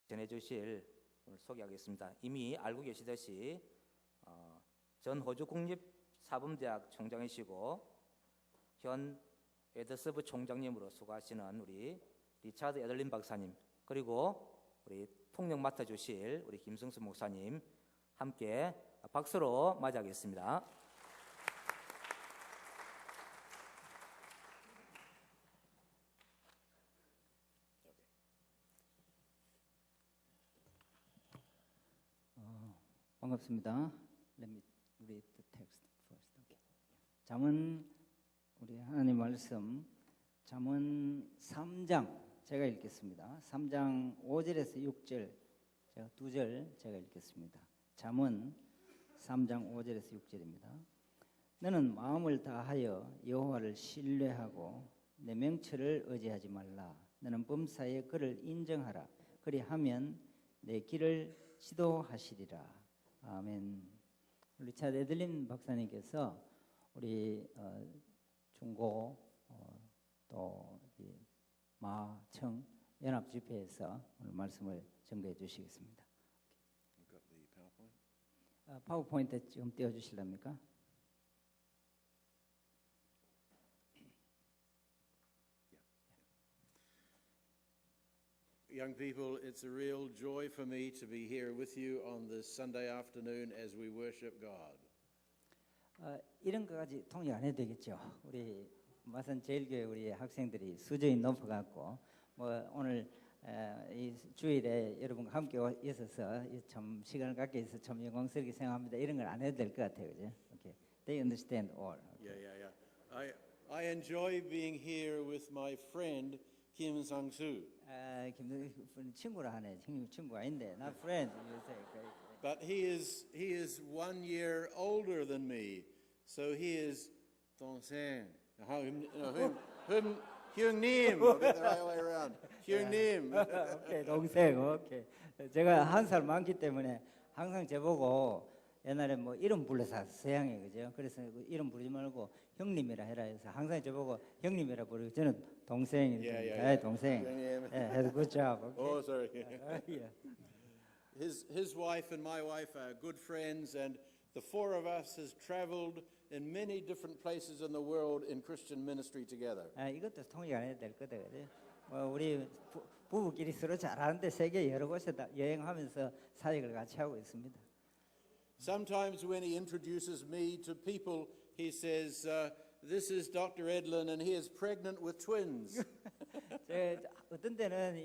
전해주실 오늘 소개하겠습니다. 이미 알고 계시듯이 전 호주 국립사범대학 총장이시고 현 에드서브 총장님으로 수고하시는 우리 리차드 에들린 박사님, 그리고 우리 통역 맡아주실 우리 김성수 목사님 함께 박수로 맞이하겠습니다. 반갑습니다. Let me read the text first. Okay. 잠언, 우리 하나님 말씀 잠언 3장 제가 읽겠습니다. 3장 5절에서 6절 제가 2절 제가 읽겠습니다. 잠언 3장 5절에서 6절입니다. 너는 마음을 다하여 여호와를 신뢰하고 내 명철을 의지하지 말라. 너는 범사에 그를 인정하라. 그리하면 내 길을 지도하시리라. 아멘. 리차드 에들린 박사님께서 우리 중고 또 마청 연합 집회에서 오늘 말씀을 전개해 주시겠습니다. 파워포인트 좀 띄워 주실랍니까? Young people, it's a real joy for me to be here with you on this Sunday afternoon as we worship God. 이런 것까지 통역 안 해도 되겠죠. 우리 마산 제일교회 우리 학생들이 수준이 높아갖고 뭐 오늘 이 주일에 여러분과 함께 있어서 참 시간을 갖게 해서 참 영광스럽게 생각합니다. 이런 걸 안 해도 될 것 같아요, 그죠? Okay. They understand all. Okay. Yeah. I enjoy being here with my friend Kim Sang-soo. 김 친구라 하네. 친구가 아닌데, not friend. But he is 1 year older than me, so he is 동생. 형님. I'll get the right way around. 형님. 오케이, 동생. 오케이. 제가 한 살 많기 때문에 항상 저보고 옛날에 뭐 이름 불러서 서양에 그죠? 그래서 이름 부르지 말고 형님이라 해라 해서 항상 저보고 형님이라 부르고 저는 동생인데 동생. Had good job. Okay? Oh, sorry. Yeah. His wife and my wife are good friends, and the four of us has traveled in many different places in the world in Christian ministry together. 이것도 통역 안 해도 될 거다 그죠? 우리 부부끼리 서로 잘하는데 세계 여러 곳에 여행하면서 사역을 같이 하고 있습니다. Sometimes when he introduces me to people, he says, "This is Dr. Edlin, and he is pregnant with twins." 어떤 때는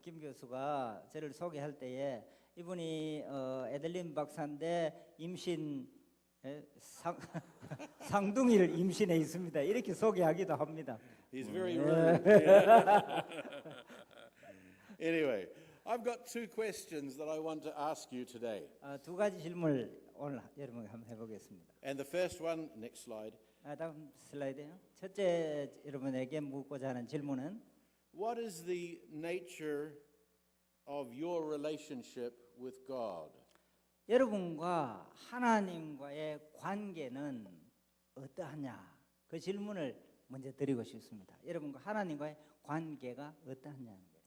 김 교수가 저를 소개할 때에 이분이 에들린 박사인데 임신 상둥이를 임신해 있습니다. 이렇게 소개하기도 합니다. He's very rude. Anyway, I've got two questions that I want to ask you today. 두 가지 질문을 오늘 여러분께 한번 해보겠습니다. And the first one, next slide. 다음 슬라이드요. 첫째 여러분에게 묻고자 하는 질문은 What is the nature of your relationship with God? 여러분과 하나님과의 관계는 어떠하냐? 그 질문을 먼저 드리고 싶습니다. 여러분과 하나님과의 관계가 어떠하냐는 거예요.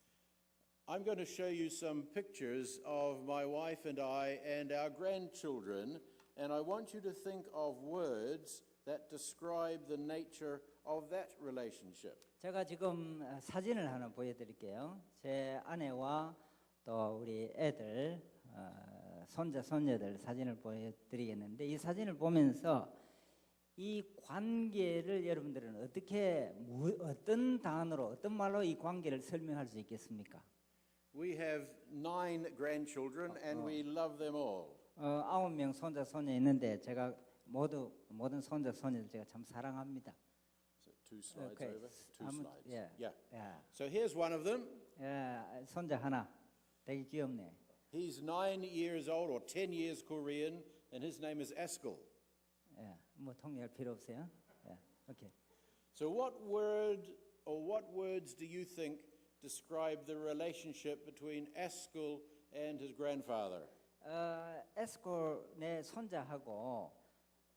I'm going to show you some pictures of my wife and I and our grandchildren, and I want you to think of words that describe the nature of that relationship. 제가 지금 사진을 하나 보여드릴게요. 제 아내와 또 우리 애들, 손자, 손녀들 사진을 보여드리겠는데 이 사진을 보면서 이 관계를 여러분들은 어떤 단어로, 어떤 말로 이 관계를 설명할 수 있겠습니까? We have 9 grandchildren, and we love them all. 9명 손자, 손녀 있는데 제가 모든 손자, 손녀들 제가 참 사랑합니다. So 2 slides Okay. over. 2 slides. Yeah. So here's one of them. 손자 하나, 되게 귀엽네. He's 9 years old, or 10 years Korean, and his name is Askell. 뭐 통역할 필요 없어요. Okay. So what word or what words do you think describe the relationship between Askell and his grandfather? 에스콜 내 손자하고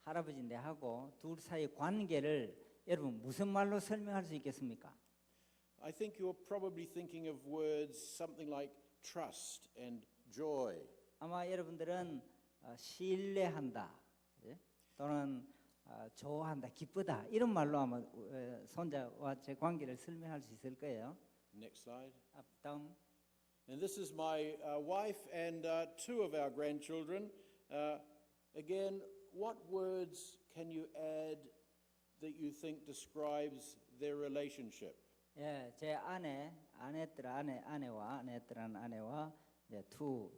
할아버지 내하고 둘 사이 관계를 여러분 무슨 말로 설명할 수 있겠습니까? I think you're probably thinking of words something like trust and joy. 아마 여러분들은 신뢰한다, 예? 또는 좋아한다, 기쁘다 이런 말로 아마 손자와 제 관계를 설명할 수 있을 거예요. Next slide. Up, down. And this is my wife and two of our grandchildren. Again, what words can you add that you think describes their relationship? 예, 제 아내와 이제 두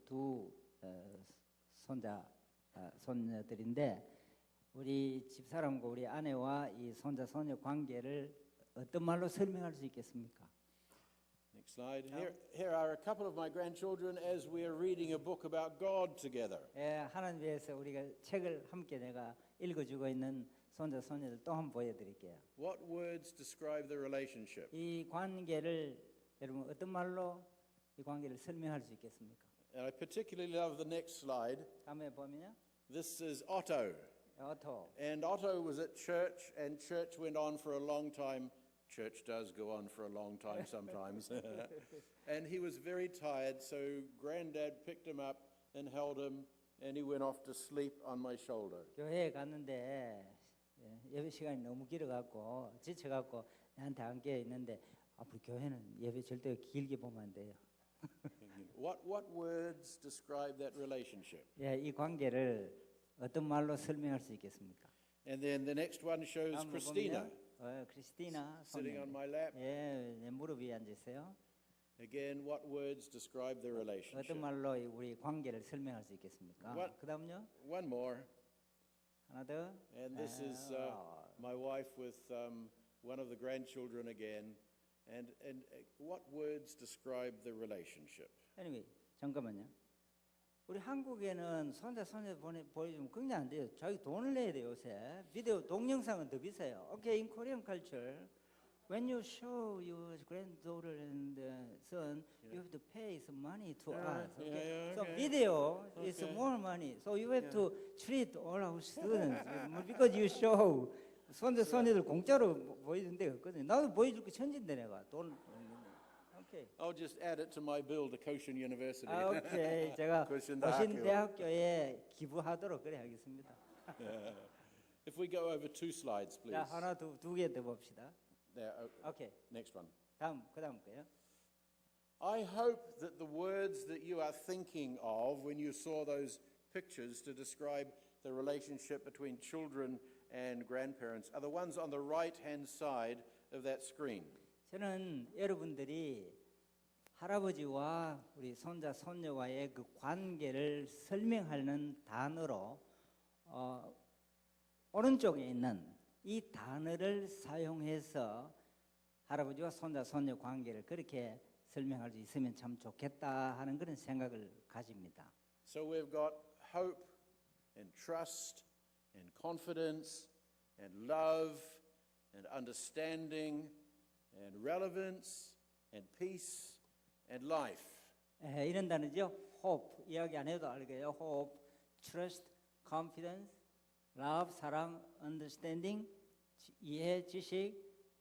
손녀들인데 우리 집사람과 우리 아내와 이 손자 손녀 관계를 어떤 말로 설명할 수 있겠습니까? Next slide. Here are a couple of my grandchildren as we are reading a book about God together. 예, 하나님 위해서 우리가 책을 함께 내가 읽어주고 있는 손자 손녀들 또 한번 보여드릴게요. What words describe the relationship? 이 관계를 여러분 어떤 말로 이 관계를 설명할 수 있겠습니까? And I particularly love the next slide. 다음에 보면요, This is Otto. 오토. And Otto was at church, and church went on for a long time. Church does go on for a long time sometimes. And he was very tired, so Granddad picked him up and held him, and he went off to sleep on my shoulder. 교회에 갔는데 예배 시간이 너무 길어갖고 지쳐갖고 나한테 안겨 있는데 앞으로 교회는 예배 절대 길게 보면 안 돼요. What words describe that relationship? 예, 이 관계를 어떤 말로 설명할 수 있겠습니까? And then the next one shows 다음 Christina 보면요, 크리스티나 sitting on 손님. my lap. 예, 내 무릎 위에 앉아 있어요. Again, what words describe their 어떤 relationship? 말로 우리 관계를 설명할 수 있겠습니까? What- 그다음요, One more. 하나 더. And this is my wife with one of the grandchildren again. And what words describe the relationship? anyway, 잠깐만요. 우리 한국에는 손자 손녀 보여주면 그냥 안 돼요. 자기 돈을 내야 돼요 요새. 비디오 동영상은 더 비싸요. Okay, in Korean culture, when you show your granddaughter and son, you have to pay some money to us. Okay? yeah, So okay. video is Okay. more money. So you have to treat all our students because you show. 손자 손녀들 공짜로 보여준 데가 없거든요. 나도 보여줄 게 천진데 내가 돈. 오케이. I'll just add it to my bill to Koshin University. 오케이. 제가 고신 고신 대학교. 대학교에 기부하도록 그래 하겠습니다. If we go over two slides, please. 자, 하나 두 개 더 봅시다. There, 오케이. next one. 그다음 거요. I hope that the words that you are thinking of when you saw those pictures to describe the relationship between children and grandparents are the ones on the right-hand side of that screen. 저는 여러분들이 할아버지와 우리 손자 손녀와의 그 관계를 설명하는 단어로 오른쪽에 있는 이 단어를 사용해서 할아버지와 손자 손녀 관계를 그렇게 설명할 수 있으면 참 좋겠다 하는 그런 생각을 가집니다. So we've got hope and trust and confidence and love and understanding and relevance and peace and life. 이런 단어죠. hope 이야기 안 해도 알게요. hope, trust, confidence, love, 사랑, understanding, 이해, 지식,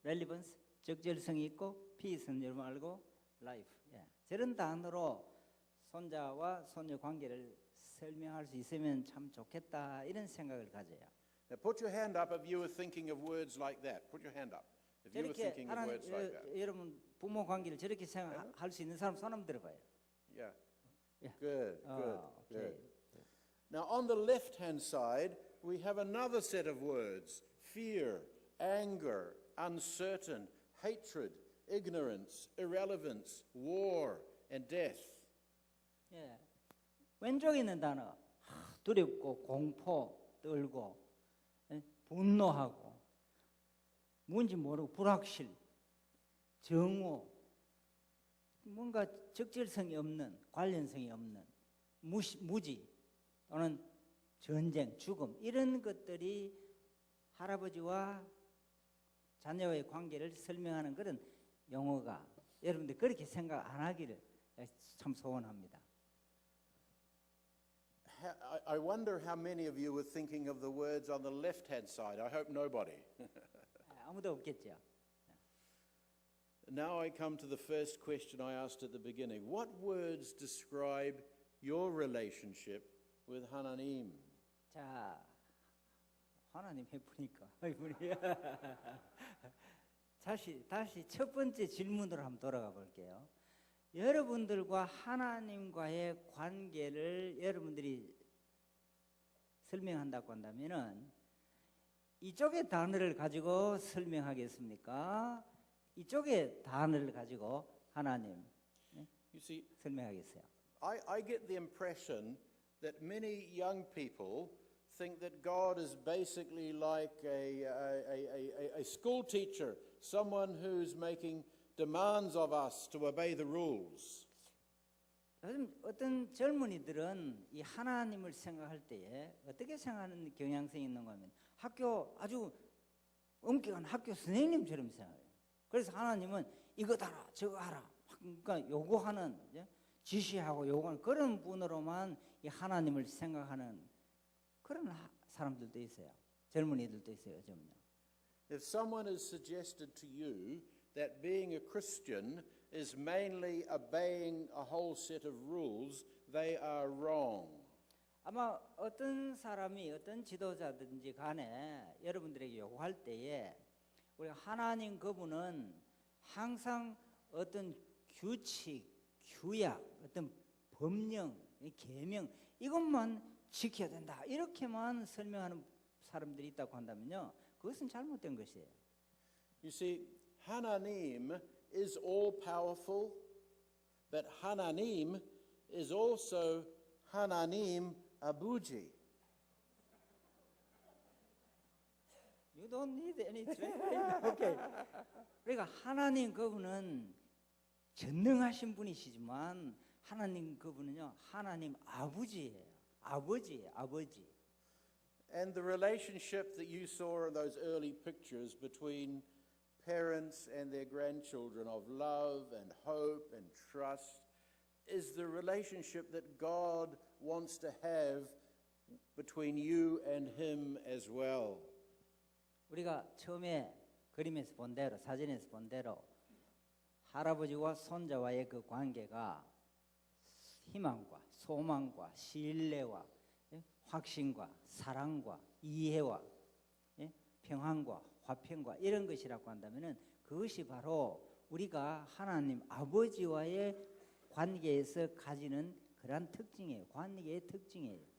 relevance, 적절성이 있고 peace는 여러분 알고 life. 저런 단어로 손자와 손녀 관계를 설명할 수 있으면 참 좋겠다 이런 생각을 가져요. Now put your hand up if you were thinking of words like that. Put your hand up if you were 저렇게 thinking of words like that. 여러분 부모 관계를 저렇게 생각할 수 있는 사람 손 한번 들어봐요. Yeah. Yeah. Good, good, okay. good. Now on the left-hand side, we have another set of words. Fear, anger, uncertain, hatred, ignorance, irrelevance, war, and death. 예. 왼쪽에 있는 단어 두렵고 공포 떨고 분노하고 뭔지 모르고 불확실 정오 뭔가 적절성이 없는 관련성이 없는 무지 또는 전쟁 죽음 이런 것들이 할아버지와 자녀의 관계를 설명하는 그런 용어가 여러분들 그렇게 생각 안 하기를 참 소원합니다. I wonder how many of you were thinking of the words on the left-hand side. I hope nobody. 아무도 없겠죠. Now I come to the first question I asked at the beginning. What words describe your relationship with 하나님? 자, 하나님 해보니까 이분이 다시 첫 번째 질문으로 한번 돌아가 볼게요. 여러분들과 하나님과의 관계를 여러분들이 설명한다고 한다면은 이쪽의 단어를 가지고 설명하겠습니까? 이쪽의 단어를 가지고 하나님 You see, 설명하겠어요. I get the impression that many young people think that God is basically like a school teacher, someone who's making demands of us to obey the rules. 요즘 어떤 젊은이들은 이 하나님을 생각할 때에 어떻게 생각하는 경향성이 있는가 하면 아주 엄격한 학교 선생님처럼 생각해요. 그래서 하나님은 이거 달아 저거 하라 그러니까 요구하는 지시하고 요구하는 그런 분으로만 이 하나님을 생각하는 그런 사람들도 있어요. 젊은이들도 있어요. 요즘요. If someone has suggested to you that being a Christian is mainly obeying a whole set of rules, they are wrong. 아마 어떤 사람이 어떤 지도자든지 간에 여러분들에게 요구할 때에 우리 하나님 그분은 항상 어떤 규칙, 규약, 어떤 법령, 계명 이것만 지켜야 된다. 이렇게만 설명하는 사람들이 있다고 한다면요. 그것은 잘못된 것이에요. You see, 하나님 is all powerful, but 하나님 is also 하나님 아버지. You don't need any training. Okay. 그러니까 하나님 그분은 전능하신 분이시지만 하나님 그분은요 하나님 아버지예요. 아버지. And the relationship that you saw in those early pictures between parents and their grandchildren of love and hope and trust is the relationship that God wants to have between you and Him as well. 우리가 처음에 그림에서 본 대로 사진에서 본 대로 할아버지와 손자와의 그 관계가 희망과 소망과 신뢰와 확신과 사랑과 이해와 평안과 화평과 이런 것이라고 한다면은 그것이 바로 우리가 하나님 아버지와의 관계에서 가지는 그러한 특징이에요. 관계의 특징이에요.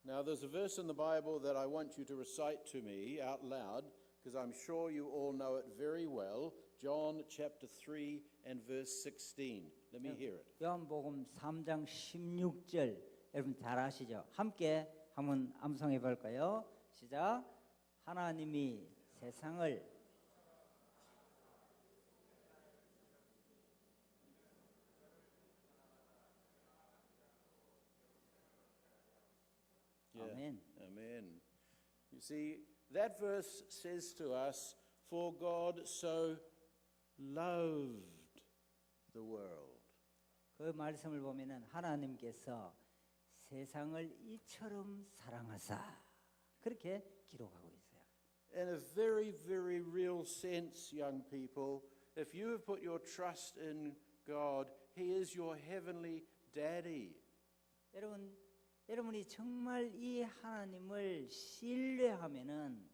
Now, there's a verse in the Bible that I want you to recite to me out loud, because I'm sure you all know it very well. John chapter 3 and verse 16. Let me hear it. 요한복음 3장 16절 여러분 잘 아시죠? 함께 한번 암송해 볼까요? 시작. 하나님이 세상을 아멘. Amen. You see, that verse says to us, for God so loved the world. 그 말씀을 보면은 하나님께서 세상을 이처럼 사랑하사 그렇게 기록하고 있어요. In a very, very real sense, young people, if you have put your trust in God, He is your heavenly daddy. 여러분이 정말 이 하나님을 신뢰하면은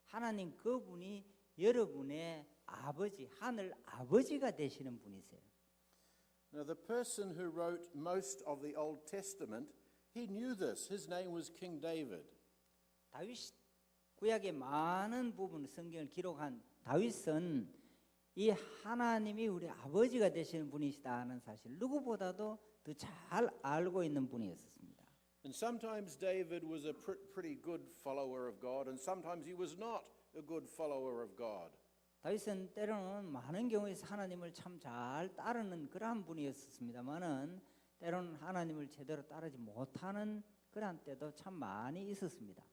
하나님 그분이 여러분의 아버지, 하늘 아버지가 되시는 분이세요. Now, the person who wrote most of the Old Testament, he knew this. His name was King David. 다윗 구약의 많은 부분 성경을 기록한 다윗은 이 하나님이 우리 아버지가 되시는 분이시다 하는 사실 누구보다도 더 잘 알고 있는 분이었습니다. And sometimes David was a pretty good follower of God, and sometimes he was not a good follower of God. 다윗은 때로는 많은 경우에서 하나님을 참 잘 따르는 그러한 분이었습니다만은 때로는 하나님을 제대로 따르지 못하는 그러한 때도 참 많이 있었습니다.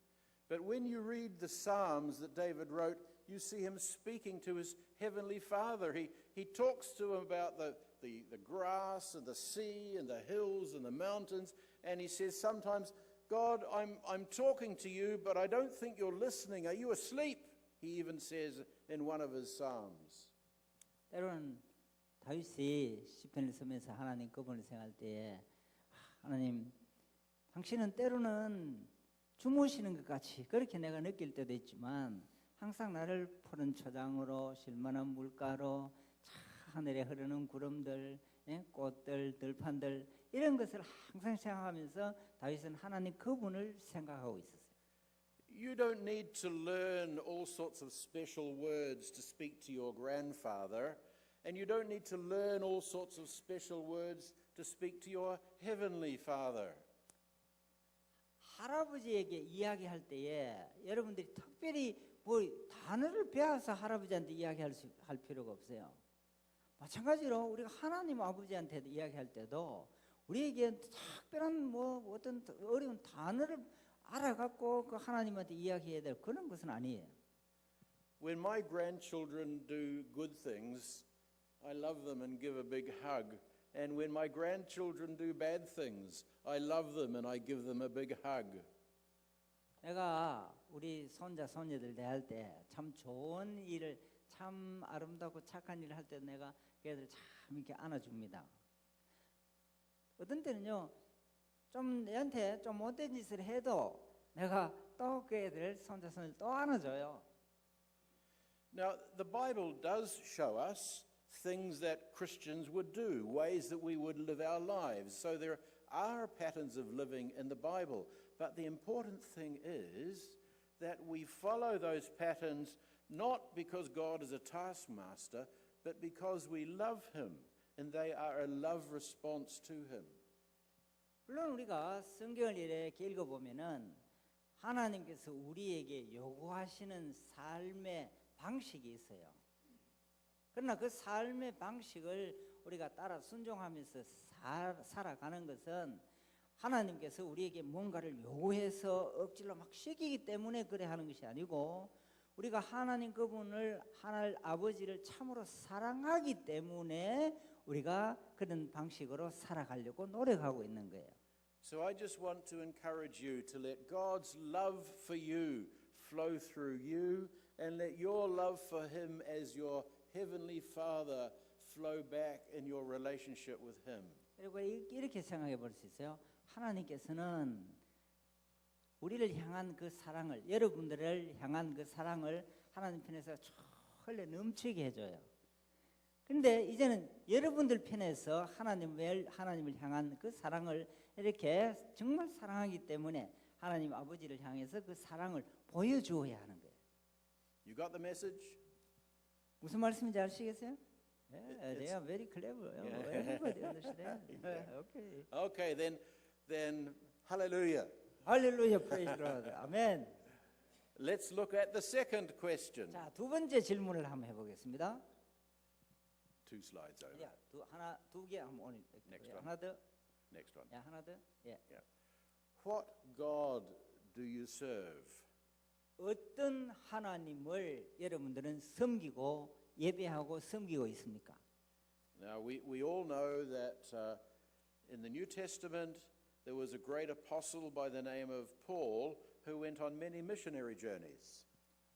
But when you read the Psalms that David wrote, you see him speaking to his heavenly Father. He talks to him about the grass and the sea and the hills and the mountains, and he says sometimes, God, I'm talking to you, but I don't think you're listening. Are you asleep? He even says in one of his Psalms. 때로는 다윗이 시편을 쓰면서 하나님 그분을 생각할 때에 하나님 당신은 때로는 주무시는 것 같이 그렇게 내가 느낄 때도 있지만 항상 나를 푸른 초장으로 실만한 물가로 하늘에 흐르는 구름들, 꽃들, 들판들 이런 것을 항상 생각하면서 다윗은 하나님 그분을 생각하고 있었어요. You don't need to learn all sorts of special words to speak to your grandfather, and you don't need to learn all sorts of special words to speak to your heavenly Father. 할아버지에게 이야기할 때에 여러분들이 특별히 뭐 단어를 배워서 할아버지한테 할 필요가 없어요. 마찬가지로 우리가 하나님 아버지한테 이야기할 때도 우리에게 특별한 뭐 어떤 어려운 단어를 알아갖고 그 하나님한테 이야기해야 될 그런 것은 아니에요. When my grandchildren do good things, I love them and give a big hug. And when my grandchildren do bad things, I love them and I give them a big hug. 내가 우리 손자 손녀들 대할 때 참 좋은 일을 참 아름답고 착한 일을 할 때 내가 걔들 참 이렇게 안아줍니다. 어떤 때는요 좀 내한테 좀 못된 짓을 해도 내가 또 그 애들 손자 손녀를 또 안아줘요. Now, the Bible does show us things that Christians would do, ways that we would live our lives. So there are patterns of living in the Bible. But the important thing is that we follow those patterns not because God is a taskmaster, but because we love Him and they are a love response to Him. 물론 우리가 성경을 이렇게 읽어보면은 하나님께서 우리에게 요구하시는 삶의 방식이 있어요. 그러나 그 삶의 방식을 우리가 따라 순종하면서 살아가는 것은 하나님께서 우리에게 뭔가를 요구해서 억지로 막 시키기 때문에 그래 하는 것이 아니고 우리가 하나님 그분을 하나님 아버지를 참으로 사랑하기 때문에 우리가 그런 방식으로 살아가려고 노력하고 있는 거예요. So I just want to encourage you to let God's love for you flow through you and let your love for Him as your Heavenly Father flow back in your relationship with Him. 그리고 이렇게 생각해 볼 수 있어요. 하나님께서는 우리를 향한 그 사랑을, 여러분들을 향한 그 사랑을 하나님 편에서 흘려 넘치게 해줘요. 그런데 이제는 여러분들 편에서 하나님을 향한 그 사랑을 이렇게 정말 사랑하기 때문에 하나님 아버지를 향해서 그 사랑을 보여주어야 하는 거예요. You got the message? 무슨 말씀인지 아시겠어요? Yeah, they are very clever. Everybody understand. Okay. Okay, then hallelujah. 할렐루야, praise God. 아멘. Let's look at the second question. 자, 두 번째 질문을 한번 해보겠습니다. Two slides over. 야, 두 개 한번 오늘. Next one. 하나 더. Next one. 야, 하나 더. 예. Yeah. What God do you serve? 어떤 하나님을 여러분들은 섬기고 예배하고 섬기고 있습니까? Now, we all know that in the New Testament there was a great apostle by the name of Paul who went on many missionary journeys.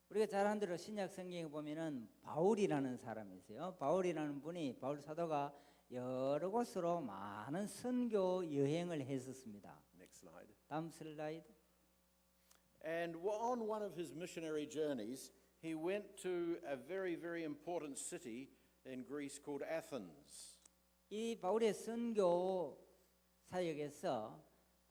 우리가 잘 아는 대로 신약 성경에 보면은 바울이라는 사람이 있어요. 바울이라는 분이 바울 사도가 여러 곳으로 많은 선교 여행을 했었습니다. Next slide. 다음 슬라이드. And on one of his missionary journeys, he went to a very, very important city in Greece called Athens. 이 바울의 선교 사역에서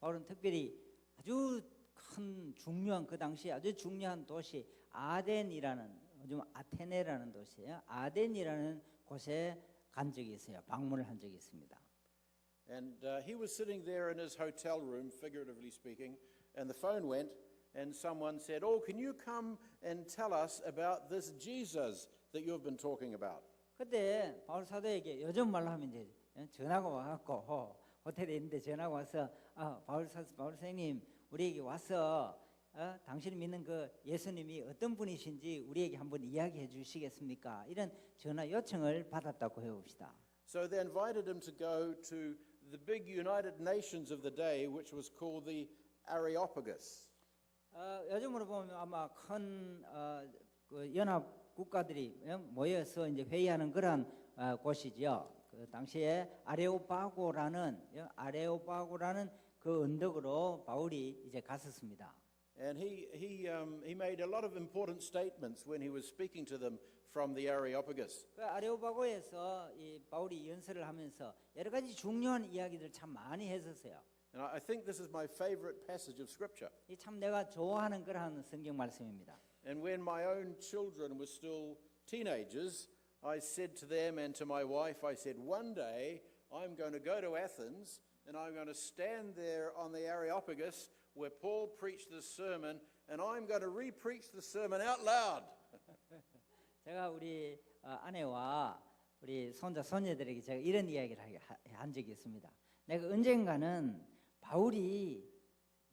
바울은 특별히 아주 큰 중요한 그 당시 아주 중요한 도시 아덴이라는 요즘 아테네라는 도시예요. 아덴이라는 곳에 간 적이 있어요. 방문을 한 적이 있습니다. And he was sitting there in his hotel room, figuratively speaking, and the phone went, and someone said, "Oh, can you come and tell us about this Jesus that you've been talking about?" 그때 바울 사도에게 요즘 말로 하면 이제 전화가 와갖고 호텔에 있는데 전화가 와서 바울 선생님 우리에게 와서 당신이 믿는 그 예수님이 어떤 분이신지 우리에게 한번 이야기해 주시겠습니까? 이런 전화 요청을 받았다고 해봅시다. So they invited him to go to the big United Nations of the day, which was called the Areopagus. 요즘으로 보면 아마 큰 그 연합 국가들이 모여서 이제 회의하는 그런 곳이죠. 그 당시에 아레오파고라는 그 언덕으로 바울이 이제 갔었습니다. And he made a lot of important statements when he was speaking to them from the Areopagus. 그 아레오파고에서 이 바울이 연설을 하면서 여러 가지 중요한 이야기들 참 많이 했었어요. And I think this is my favorite passage of Scripture. 이 참 내가 좋아하는 그러한 성경 말씀입니다. And when my own children were still teenagers, I said to them and to my wife, I said, one day I'm going to go to Athens and I'm going to stand there on the Areopagus where Paul preached this sermon and I'm going to re-preach the sermon out loud. 제가 우리 아내와 우리 손자 손녀들에게 제가 이런 이야기를 한 적이 있습니다. 내가 언젠가는 바울이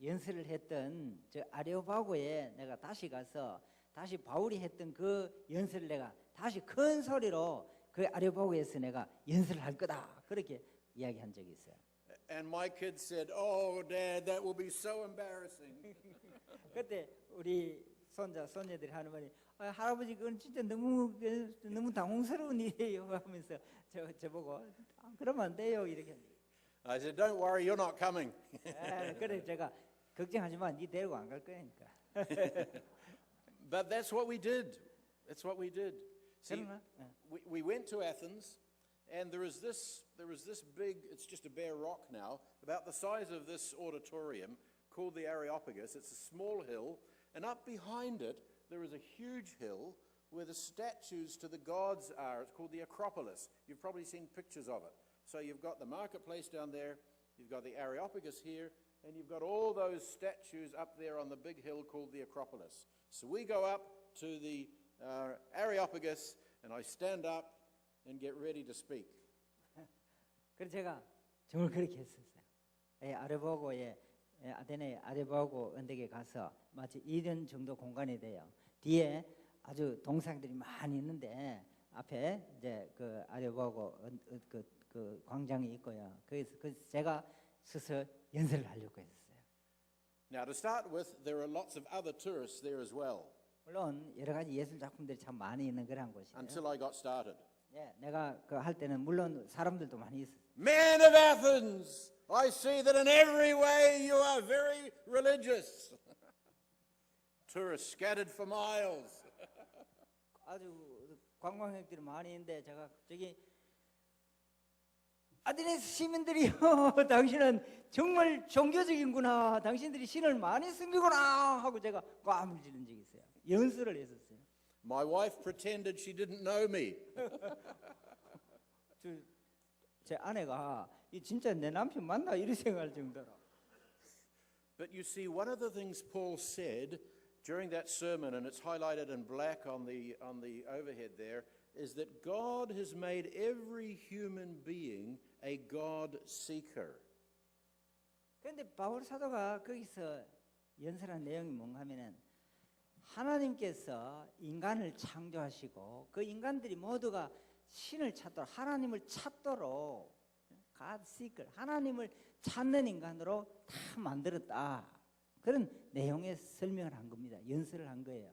연설을 했던 저 아레오파고에 내가 다시 가서 다시 바울이 했던 그 연설을 내가 다시 큰 소리로 그 아레오파고에서 내가 연설을 할 거다. 그렇게 이야기한 적이 있어요. And my kids said, "Oh, Dad, that will be so embarrassing." 그때 우리 손자 손녀들이 하는 말이 할아버지 그건 진짜 너무 당황스러운 일이에요 하면서 저보고 그러면 안 돼요 이렇게. I said, "Don't worry, you're not coming." 그래 제가 걱정하지 마, 네 데리고 안 갈 거니까. But that's what we did. That's what we did. See, 그러나 we went to Athens, and there is this big, it's just a bare rock now, about the size of this auditorium, called the Areopagus. It's a small hill, and up behind it, there is a huge hill where the statues to the gods are. It's called the Acropolis. You've probably seen pictures of it. So you've got the marketplace down there, you've got the Areopagus here, and you've got all those statues up there on the big hill called the Acropolis. So we go up to the Areopagus, and I stand up and get ready to speak. 그래서 제가 정말 그렇게 했었어요. 아테네 아레오파고 언덕에 가서 마치 2년 정도 공간이 돼요. 뒤에 아주 동상들이 많이 있는데 앞에 이제 그 아레오파고 그 광장이 있고요. 그래서 제가 서서 연설을 하려고 했어요. Now, to start with, there are lots of other tourists there as well. 물론 여러 가지 예술 작품들이 참 많이 있는 그런 곳이에요. Until I got started. 예, 내가 그 할 때는 물론 사람들도 많이 있어요. Men of Athens, I see that in every way you are very religious. Tourists scattered for miles. 아주 관광객들이 많이 있는데 제가 저기 아테네스 시민들이요, 당신은 정말 종교적인구나, 당신들이 신을 많이 섬기구나 하고 제가 꽈물 지른 적이 있어요. 연설을 했었어요. My wife pretended she didn't know me. 제 아내가 이 진짜 내 남편 맞나 이런 생각할 정도로. But you see, one of the things Paul said during that sermon, and it's highlighted in black on the overhead there, is that God has made every human being a God seeker. 그런데 바울 사도가 거기서 연설한 내용이 뭔가 하면은 하나님께서 인간을 창조하시고 그 인간들이 모두가 신을 찾도록 하나님을 찾도록 God seeker, 하나님을 찾는 인간으로 다 만들었다. 그런 내용의 설명을 한 겁니다. 연설을 한 거예요.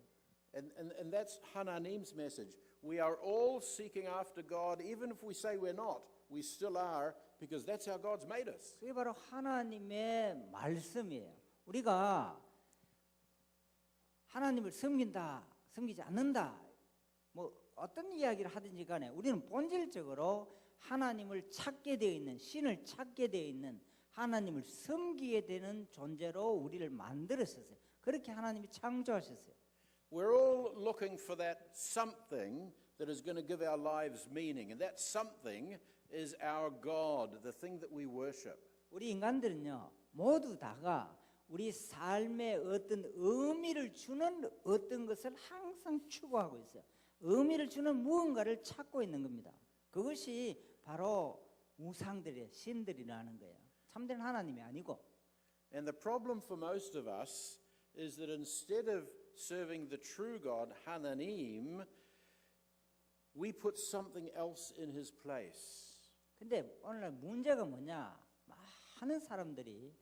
And that's 하나님's message. We are all seeking after God. Even if we say we're not, we still are, because that's how God's made us. 그게 바로 하나님의 말씀이에요. 우리가 하나님을 섬긴다, 섬기지 않는다, 뭐 어떤 이야기를 하든지 간에 우리는 본질적으로 하나님을 찾게 되어 있는, 신을 찾게 되어 있는, 하나님을 섬기게 되는 존재로 우리를 만들었어요. 그렇게 하나님이 창조하셨어요. We're all looking for that something that is going to give our lives meaning. And that something is our God, the thing that we worship. 우리 인간들은요, 모두 다가 우리 삶에 어떤 의미를 주는 어떤 것을 항상 추구하고 있어요. 의미를 주는 무언가를 찾고 있는 겁니다. 그것이 바로 우상들의 신들이라는 거예요. 참된 하나님이 아니고. And the problem for most of us is that instead of serving the true God, 하나님, we put something else in his place. 근데 오늘날 문제가 뭐냐? 많은 사람들이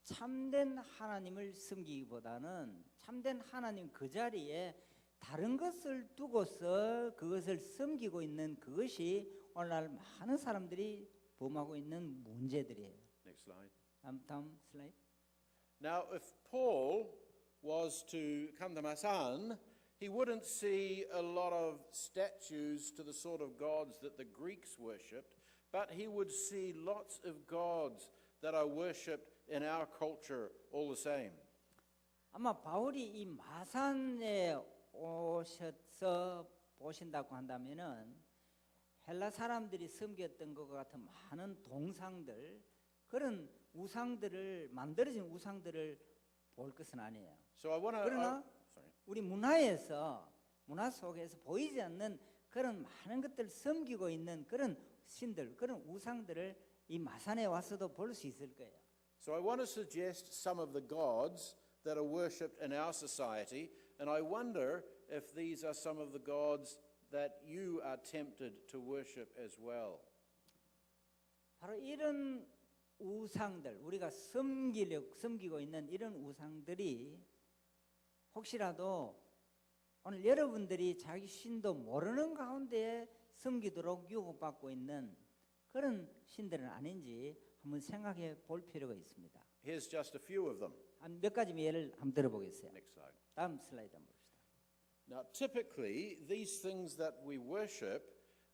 참된 하나님을 섬기기보다는 참된 하나님 그 자리에 다른 것을 두고서 그것을 섬기고 있는 그것이 오늘날 많은 사람들이 범하고 있는 문제들이에요. Next slide. 다음 슬라이드. Now, if Paul was to come to Masan, he wouldn't see a lot of statues to the sort of gods that the Greeks worshipped, but he would see lots of gods that are worshipped in our culture all the same. 아마 바울이 이 마산에 오셔서 보신다고 한다면은 헬라 사람들이 섬겼던 것과 같은 많은 동상들, 그런 우상들을 만들어진 우상들을 볼 것은 아니에요. So I want to. 그러나 우리 문화 속에서 보이지 않는 그런 많은 것들을 섬기고 있는 그런 신들, 그런 우상들을 이 마산에 와서도 볼 수 있을 거예요. So I want to suggest some of the gods that are worshipped in our society, and I wonder if these are some of the gods that you are tempted to worship as well. 바로 이런 우상들, 우리가 섬기고 있는 이런 우상들이 혹시라도 오늘 여러분들이 자기 신도 모르는 가운데 섬기도록 유혹받고 있는 그런 신들은 아닌지 한번 생각해 볼 필요가 있습니다. Here's just a few of them. 한 몇 가지 예를 한번 들어보겠어요. Next slide. 다음 슬라이드 한번 봅시다. Now, typically, these things that we worship,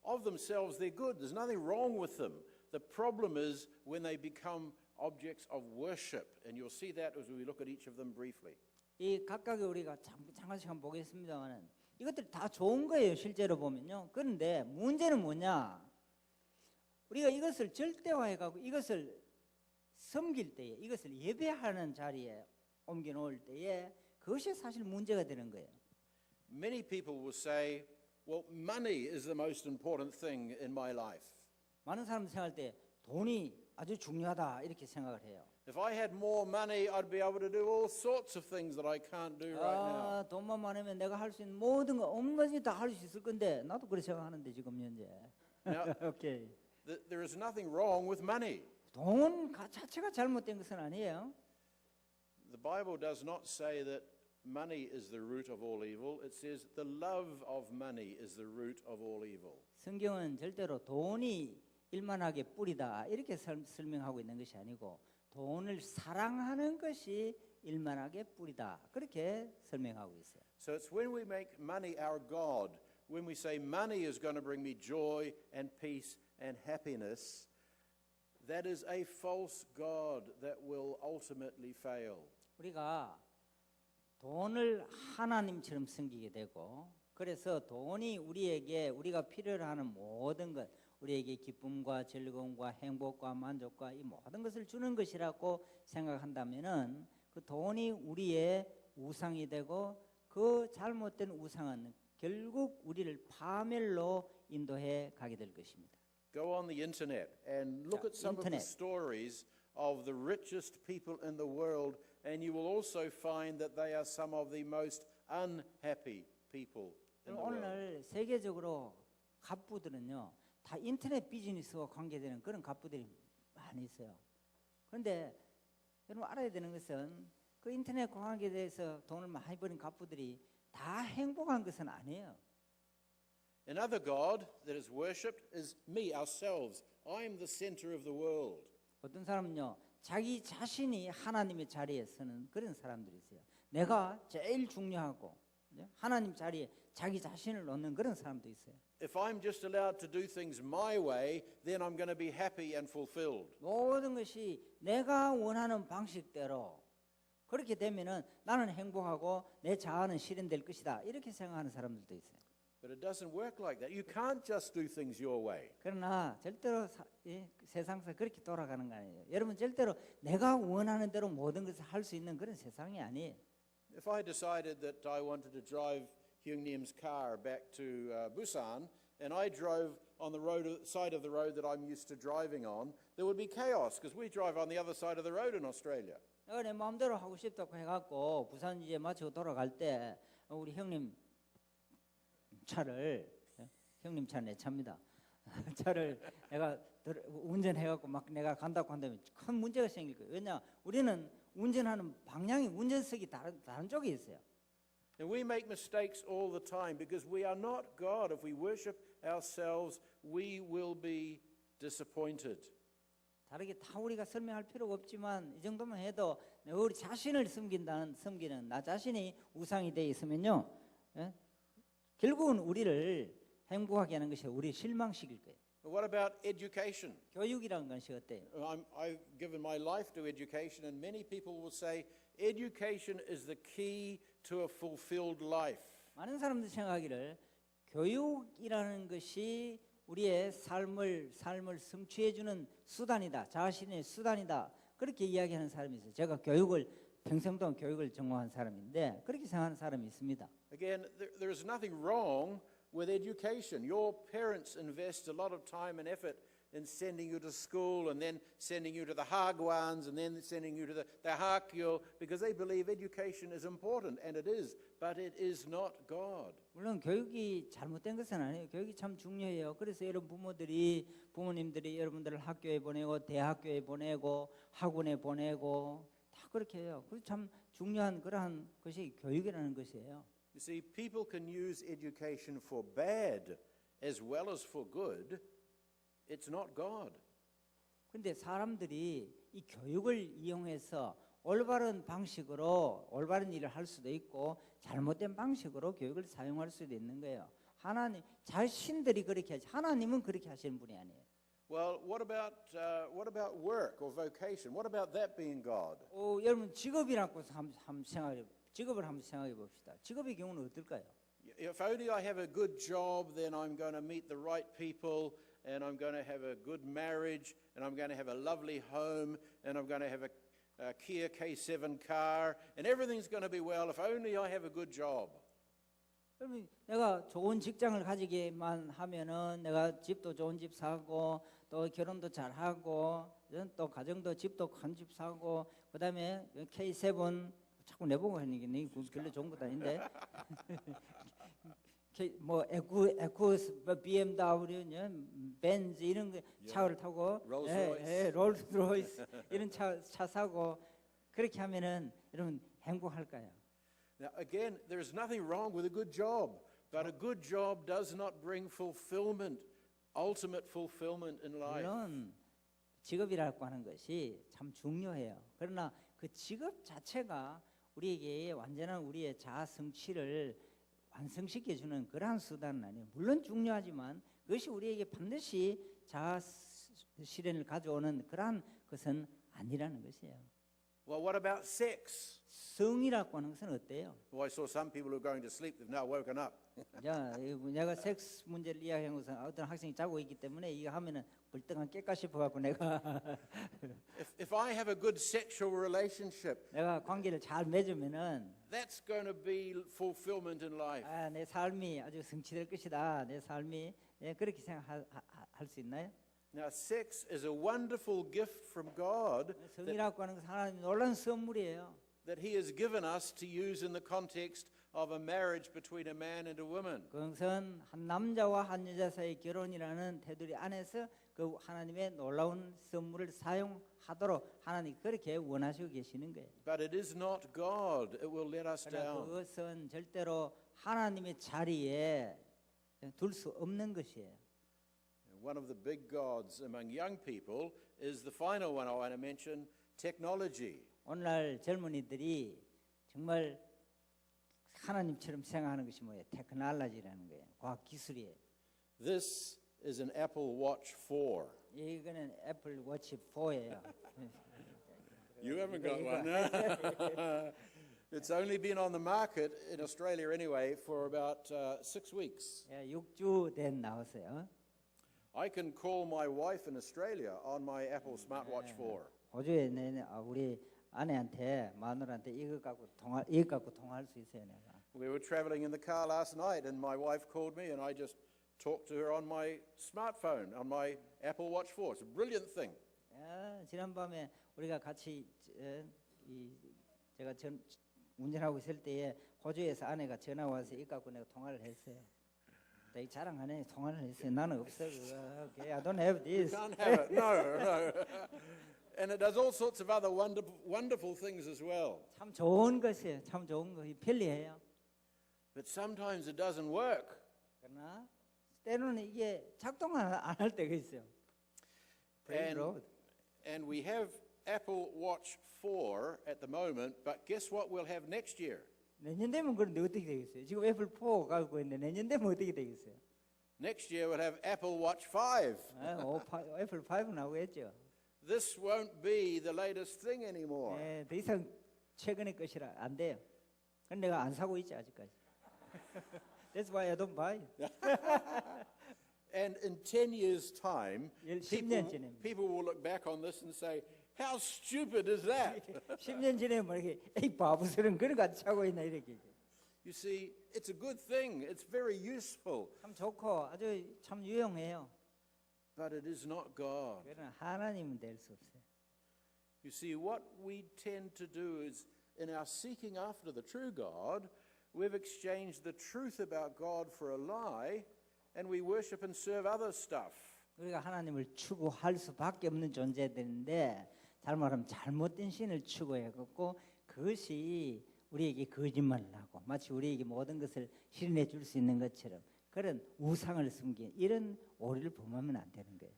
of themselves, they're good. There's nothing wrong with them. The problem is when they become objects of worship. And you'll see that as we look at each of them briefly. 이 각각의 우리가 잠깐씩 한번 보겠습니다만은 이것들이 다 좋은 거예요, 실제로 보면요. 그런데 문제는 뭐냐? 우리가 이것을 절대화해가고 이것을 섬길 때에, 이것을 예배하는 자리에 옮겨 놓을 때에 그것이 사실 문제가 되는 거예요. Many people will say, well, money is the most important thing in my life. 많은 사람들 생각할 때 돈이 아주 중요하다 이렇게 생각을 해요. If I had more money, I'd be able to do all sorts of things that I can't do right now. 돈만 많으면 내가 할 수 있는 모든 거 없는 것이 다 할 수 있을 건데 나도 그렇게 생각하는데 지금 현재. Now, 오케이. there is nothing wrong with money. 돈 자체가 잘못된 것은 아니에요. The Bible does not say that money is the root of all evil. It says the love of money is the root of all evil. 성경은 절대로 돈이 일만하게 뿌리다 이렇게 설명하고 있는 것이 아니고 돈을 사랑하는 것이 일만하게 뿌리다 그렇게 설명하고 있어요. So it's when we make money our God, when we say money is going to bring me joy and peace and happiness, that is a false God that will ultimately fail. 우리가 돈을 하나님처럼 섬기게 되고 그래서 돈이 우리에게 우리가 필요로 하는 모든 것 우리에게 기쁨과 즐거움과 행복과 만족과 이 모든 것을 주는 것이라고 생각한다면은 그 돈이 우리의 우상이 되고 그 잘못된 우상은 결국 우리를 파멸로 인도해 가게 될 것입니다. Go on the internet and look at some of the stories of the richest people in the world, and you will also find that they are some of the most unhappy people in the world. 오늘 세계적으로 갑부들은요, 다 인터넷 비즈니스와 관계되는 그런 갑부들이 많이 있어요. 그런데 여러분 알아야 되는 것은 그 인터넷 관계대해서 돈을 많이 버린 갑부들이 다 행복한 것은 아니에요. Another God that is worshipped is me, ourselves. I'm the center of the world. 어떤 사람은요, 자기 자신이 하나님의 자리에 서는 그런 사람들이 있어요. 내가 제일 중요하고 하나님 자리에 자기 자신을 놓는 그런 사람도 있어요. If I'm just allowed to do things my way, then I'm going to be happy and fulfilled. 모든 것이 내가 원하는 방식대로 그렇게 되면은 나는 행복하고 내 자아는 실현될 것이다. 이렇게 생각하는 사람들도 있어요. But it doesn't work like that. You can't just do things your way. 그러나 절대로 세상에서 그렇게 돌아가는 거 아니에요. 여러분 절대로 내가 원하는 대로 모든 것을 할 수 있는 그런 세상이 아니에요. If I decided that I wanted to drive Hyung-Nim's car back to Busan, and I drove on the side of the road that I'm used to driving on, there would be chaos because we drive on the other side of the road in Australia. 내가 내 마음대로 하고 싶다고 해갖고 부산 이제 마치고 돌아갈 때 우리 형님 차를 형님 차 내 차입니다. 차를 내가 운전해갖고 막 내가 간다고 한다면 큰 문제가 생길 거예요. 왜냐 우리는 운전하는 방향이 운전석이 다른 쪽에 있어요. And we make mistakes all the time because we are not God. If we worship ourselves, we will be disappointed. 다르게 다 우리가 설명할 필요가 없지만 이 정도만 해도 내가 우리 자신을 섬기는 나 자신이 우상이 되어 있으면요, 예? 결국은 우리를 행복하게 하는 것이 우리 실망시킬 거예요. What about education? 교육이라는 것이 어때요? I've given my life to education, and many people will say education is the key to a fulfilled life. 많은 사람들이 생각하기를 교육이라는 것이 우리의 삶을 성취해주는 수단이다, 자신의 수단이다, 그렇게 이야기하는 사람이 있어요. 제가 평생 동안 교육을 전공한 사람인데 그렇게 생각하는 사람이 있습니다. Again, there is nothing wrong with education. Your parents invest a lot of time and effort in sending you to school and then sending you to the hagwans and then sending you to the hakyo because they believe education is important, and it is, but it is not God. 물론 교육이 잘못된 것은 아니에요. 교육이 참 중요해요. 그래서 여러분 부모님들이 여러분들을 학교에 보내고 대학교에 보내고 학원에 보내고 다 그렇게 해요. 그래서 참 중요한 그러한 것이 교육이라는 것이에요. You see, people can use education for bad as well as for good. It's not God. 그런데 사람들이 이 교육을 이용해서 올바른 방식으로 올바른 일을 할 수도 있고 잘못된 방식으로 교육을 사용할 수도 있는 거예요. 하나님 자신들이 그렇게 하지 하나님은 그렇게 하시는 분이 아니에요. Well, what about work or vocation? What about that being God? 여러분 직업이라고 직업을 한번 생각해 봅시다. 직업의 경우는 어떨까요? If only I have a good job, then I'm going to meet the right people, and I'm going to have a good marriage, and I'm going to have a lovely home, and I'm going to have a Kia K7 car, and everything's going to be well if only I have a good job. 여러분 내가 좋은 직장을 가지기만 하면은 내가 집도 좋은 집 사고 또 결혼도 잘하고 또 가정도 집도 큰 집 사고 그다음에 K7 자꾸 내보고 하는 게 별로 좋은 것도 아닌데 뭐 에쿠스, BMW, 벤츠 이런 거 차를 타고 롤스로이스 이런 차 사고 그렇게 하면은 여러분 행복할까요? Now, again, there is nothing wrong with a good job, but a good job does not bring fulfillment, ultimate fulfillment in life. 물론 직업이라고 하는 것이 참 중요해요. 그러나 그 직업 자체가 우리에게 완전한 우리의 자아 성취를 완성시켜주는 그러한 수단은 아니에요. 물론 중요하지만 그것이 우리에게 반드시 자아 실현을 가져오는 그러한 것은 아니라는 것이에요. Well, what about sex? 성이라고 하는 것은 어때요? Well, I saw some people who are going to sleep, they've now woken up. 자, 내가 섹스 문제를 이야기한 것은 어떤 학생이 자고 있기 때문에 이거 하면은 벌떡한 깰까 싶어갖고 내가 If I have a good sexual relationship, 내가 관계를 잘 맺으면은 that's going to be fulfillment in life. 내 삶이 아주 성취될 것이다. 내 삶이 그렇게 생각할 수 있나요? Now, sex is a wonderful gift from God 성이라고 하는 것은 하나님 놀라운 선물이에요. that He has given us to use in the context of a marriage between a man and a woman. 그것은 한 남자와 한 여자 사이의 결혼이라는 테두리 안에서 그 하나님의 놀라운 선물을 사용하도록 하나님 그렇게 원하시고 계시는 거예요. But it is not God. It will let us 그러나 down. 그것은 절대로 하나님의 자리에 둘 수 없는 것이에요. One of the big gods among young people is the final one I want to mention, technology. 오늘날 젊은이들이 정말 하나님처럼 생각하는 것이 뭐예요? 테크놀로지라는 거예요. 과학 기술이에요. This is an Apple Watch 4. 이거는 애플 워치 4예요. You haven't got one. It's only been on the market in Australia anyway for about 6 weeks. 6주 된 나왔어요. I can call my wife in Australia on my Apple Smartwatch 4. 호주에 우리 아내한테 마누라한테 이거 갖고 통화할 수 있어요, 내가. We were traveling in the car last night and my wife called me and I just talked to her on my smartphone, on my Apple Watch 4. It's a brilliant thing. 지난밤에 우리가 같이 제가 운전하고 있을 때에 호주에서 아내가 전화 와서 이거 갖고 내가 통화를 했어요. 이 자랑하네. 통화를 했어요. 나는 없어. Okay, I don't have this. Can't have it. No. And it does all sorts of other wonderful things as well. 참 좋은 것이에요. 참 좋은 거. 편리해요. But sometimes it doesn't work. 그러나 때로는 이게 작동 안 할 때가 있어요. Praise And, Lord. and we have Apple Watch 4 at the moment, but guess what we'll have next year? 내년 되면 그런데 어떻게 되겠어요? 지금 애플 4 가지고 있는데 내년 되면 어떻게 되겠어요? Next year we'll have Apple Watch 5. 애플 5 나오겠죠. This won't be the latest thing anymore. 네, 더 이상 최근의 것이라 안 돼요. 근데 내가 안 사고 있지 아직까지. That's why I don't buy it. And in 10 years' time, 10년 지나면. people will look back on this and say, how stupid is that? 10년 전에 뭐 이렇게 이 바보스러운 그런 거 같이 차고 있나 이렇게. You see, it's a good thing. It's very useful. 참 좋고 아주 참 유용해요. But it is not God. 그러나 하나님은 될 수 없어요. You see, what we tend to do is, in our seeking after the true God, we've exchanged the truth about God for a lie, and we worship and serve other stuff. 우리가 하나님을 추구할 수밖에 없는 존재들인데 잘말하면 잘못된 신을 추구해갖고 그것이 우리에게 거짓말을 하고 마치 우리에게 모든 것을 실현해 줄 수 있는 것처럼 그런 우상을 숨긴 이런 오류를 범하면 안 되는 거예요.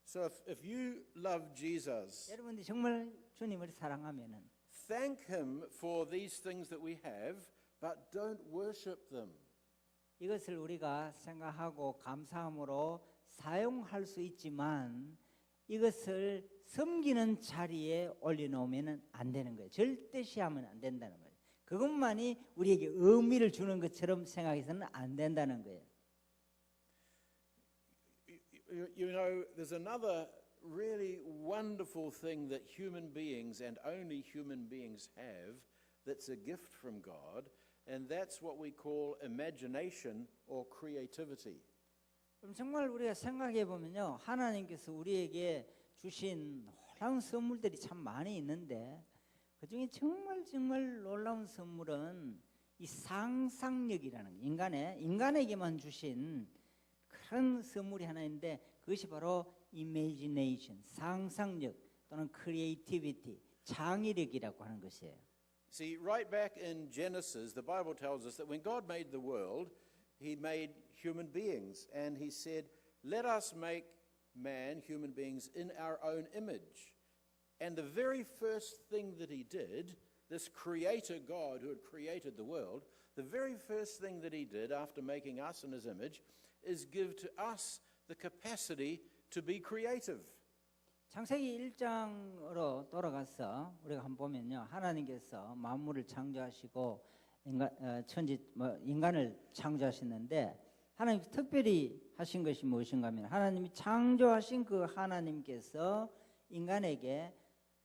So if you love Jesus, 여러분들이 정말 주님을 사랑하면은 thank Him for these things that we have, but don't worship them. 이것을 우리가 생각하고 감사함으로 사용할 수 있지만 이것을 섬기는 자리에 올려놓으면 안 되는 거예요. 절대시하면 안 된다는 거예요. 그것만이 우리에게 의미를 주는 것처럼 생각해서는 안 된다는 거예요. You know, there's another really wonderful thing that human beings and only human beings have that's a gift from God, and that's what we call imagination or creativity. 그럼 정말 우리가 생각해 보면요, 하나님께서 우리에게 주신 놀라운 선물들이 참 많이 있는데 그 중에 정말 놀라운 선물은 이 상상력이라는 인간에게만 주신 그런 선물이 하나 있는데 그것이 바로 imagination, 상상력 또는 creativity, 창의력이라고 하는 것이에요. See, right back in Genesis, the Bible tells us that when God made the world, He made human beings, and He said, let us make man, human beings, in our own image. And the very first thing that He did, this creator God who had created the world, the very first thing that He did after making us in His image is give to us the capacity to be creative. 창세기 1장으로 돌아가서 우리가 한번 보면요, 하나님께서 만물을 창조하시고 인간을 창조하셨는데 하나님 특별히 하신 것이 무엇인가 하면 하나님이 창조하신 그 하나님께서 인간에게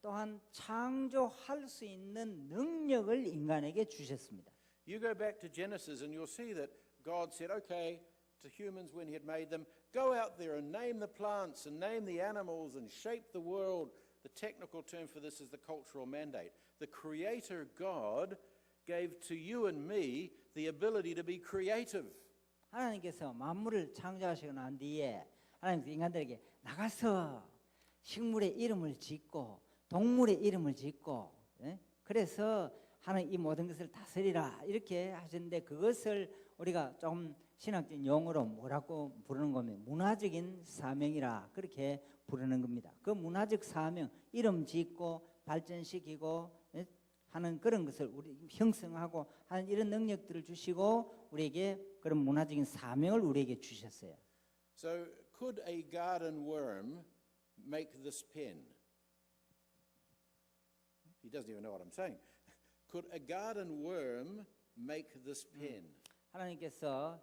또한 창조할 수 있는 능력을 인간에게 주셨습니다. You go back to Genesis and you'll see that God said, okay, to humans when He had made them, go out there and name the plants and name the animals and shape the world. The technical term for this is the cultural mandate. The Creator God gave to you and me the ability to be creative. 하나님께서 만물을 창조하시고 난 뒤에 하나님께서 인간들에게 나가서 식물의 이름을 짓고 동물의 이름을 짓고 그래서 하나님 이 모든 것을 다스리라 이렇게 하셨는데 그것을 우리가 좀 신학적인 용어로 뭐라고 부르는 거면 문화적인 사명이라 그렇게 부르는 겁니다. 그 문화적 사명, 이름 짓고 발전시키고 하는 그런 것을 우리 형성하고 하는 이런 능력들을 주시고 우리에게 그런 문화적인 사명을 우리에게 주셨어요. So could a garden worm make this pen? He doesn't even know what I'm saying. Could a garden worm make this pen? 하나님께서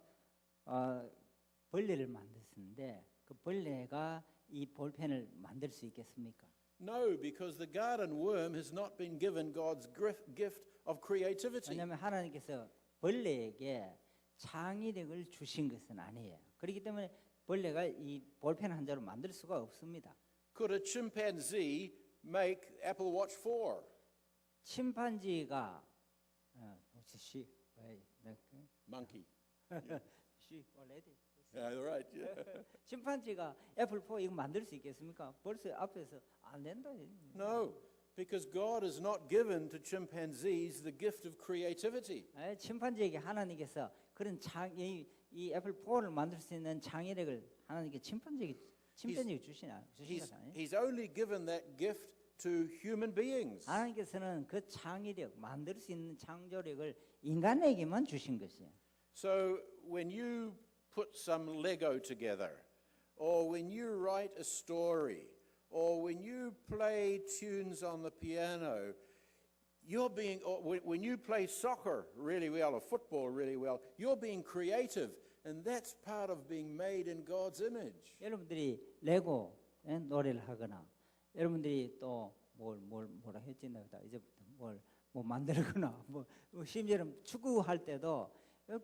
벌레를 만드셨는데 그 벌레가 이 볼펜을 만들 수 있겠습니까? No, because the garden worm has not been given God's gift of creativity. 왜냐하면 하나님께서 벌레에게 창의력을 주신 것은 아니에요. 그렇기 때문에 벌레가 이 볼펜 한 자로 만들 수가 없습니다. Could a chimpanzee make Apple Watch 4? 침판지가 Monkey. she already. Yeah, right. Yeah. 침판지가 애플 4 이거 만들 수 있겠습니까? 벌써 앞에서 안 된다. No, Because God has not given to chimpanzees the gift of creativity. 침판지에게 하나님께서 그런 이 애플 폰을 만들 수 있는 창의력을 하나님께 침판지에게 주신 He's, 거잖아요. he's only given that gift to human beings. 하나님께서는 그 창의력, 만들 수 있는 창조력을 인간에게만 주신 것이에요. So when you put some Lego together, or when you write a story, or when you play tunes on the piano, you're being, or when you play soccer really well or football really well, you're being creative, and that's part of being made in God's image. 여러분들이 레고 노래를 하거나 여러분들이 또 뭐라 했지 내가 이제부터 뭐 만들거나 뭐 심지어는 축구할 때도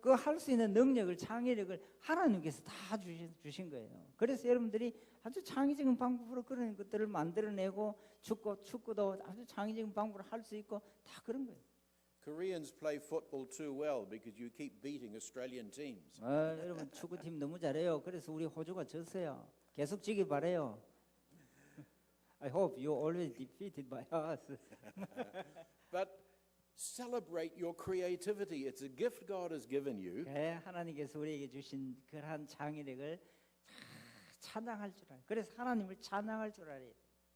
그 할 수 있는 능력을 창의력을 하나님께서 다 주신 거예요. 그래서 여러분들이 아주 창의적인 방법으로 그런 것들을 만들어내고 축구도 아주 창의적인 방법으로 할 수 있고 다 그런 거예요. Koreans play football too well because you keep beating Australian teams. 여러분 축구팀 너무 잘해요. 그래서 우리 호주가 졌어요. 계속 지길 바래요. I hope you always defeated by us. But celebrate your creativity. It's a gift God has given you. 하나님께서 우리에게 주신 그러한 창의력을 찬양할 줄 알아요. 그래서 하나님을 찬양할 줄 알아요.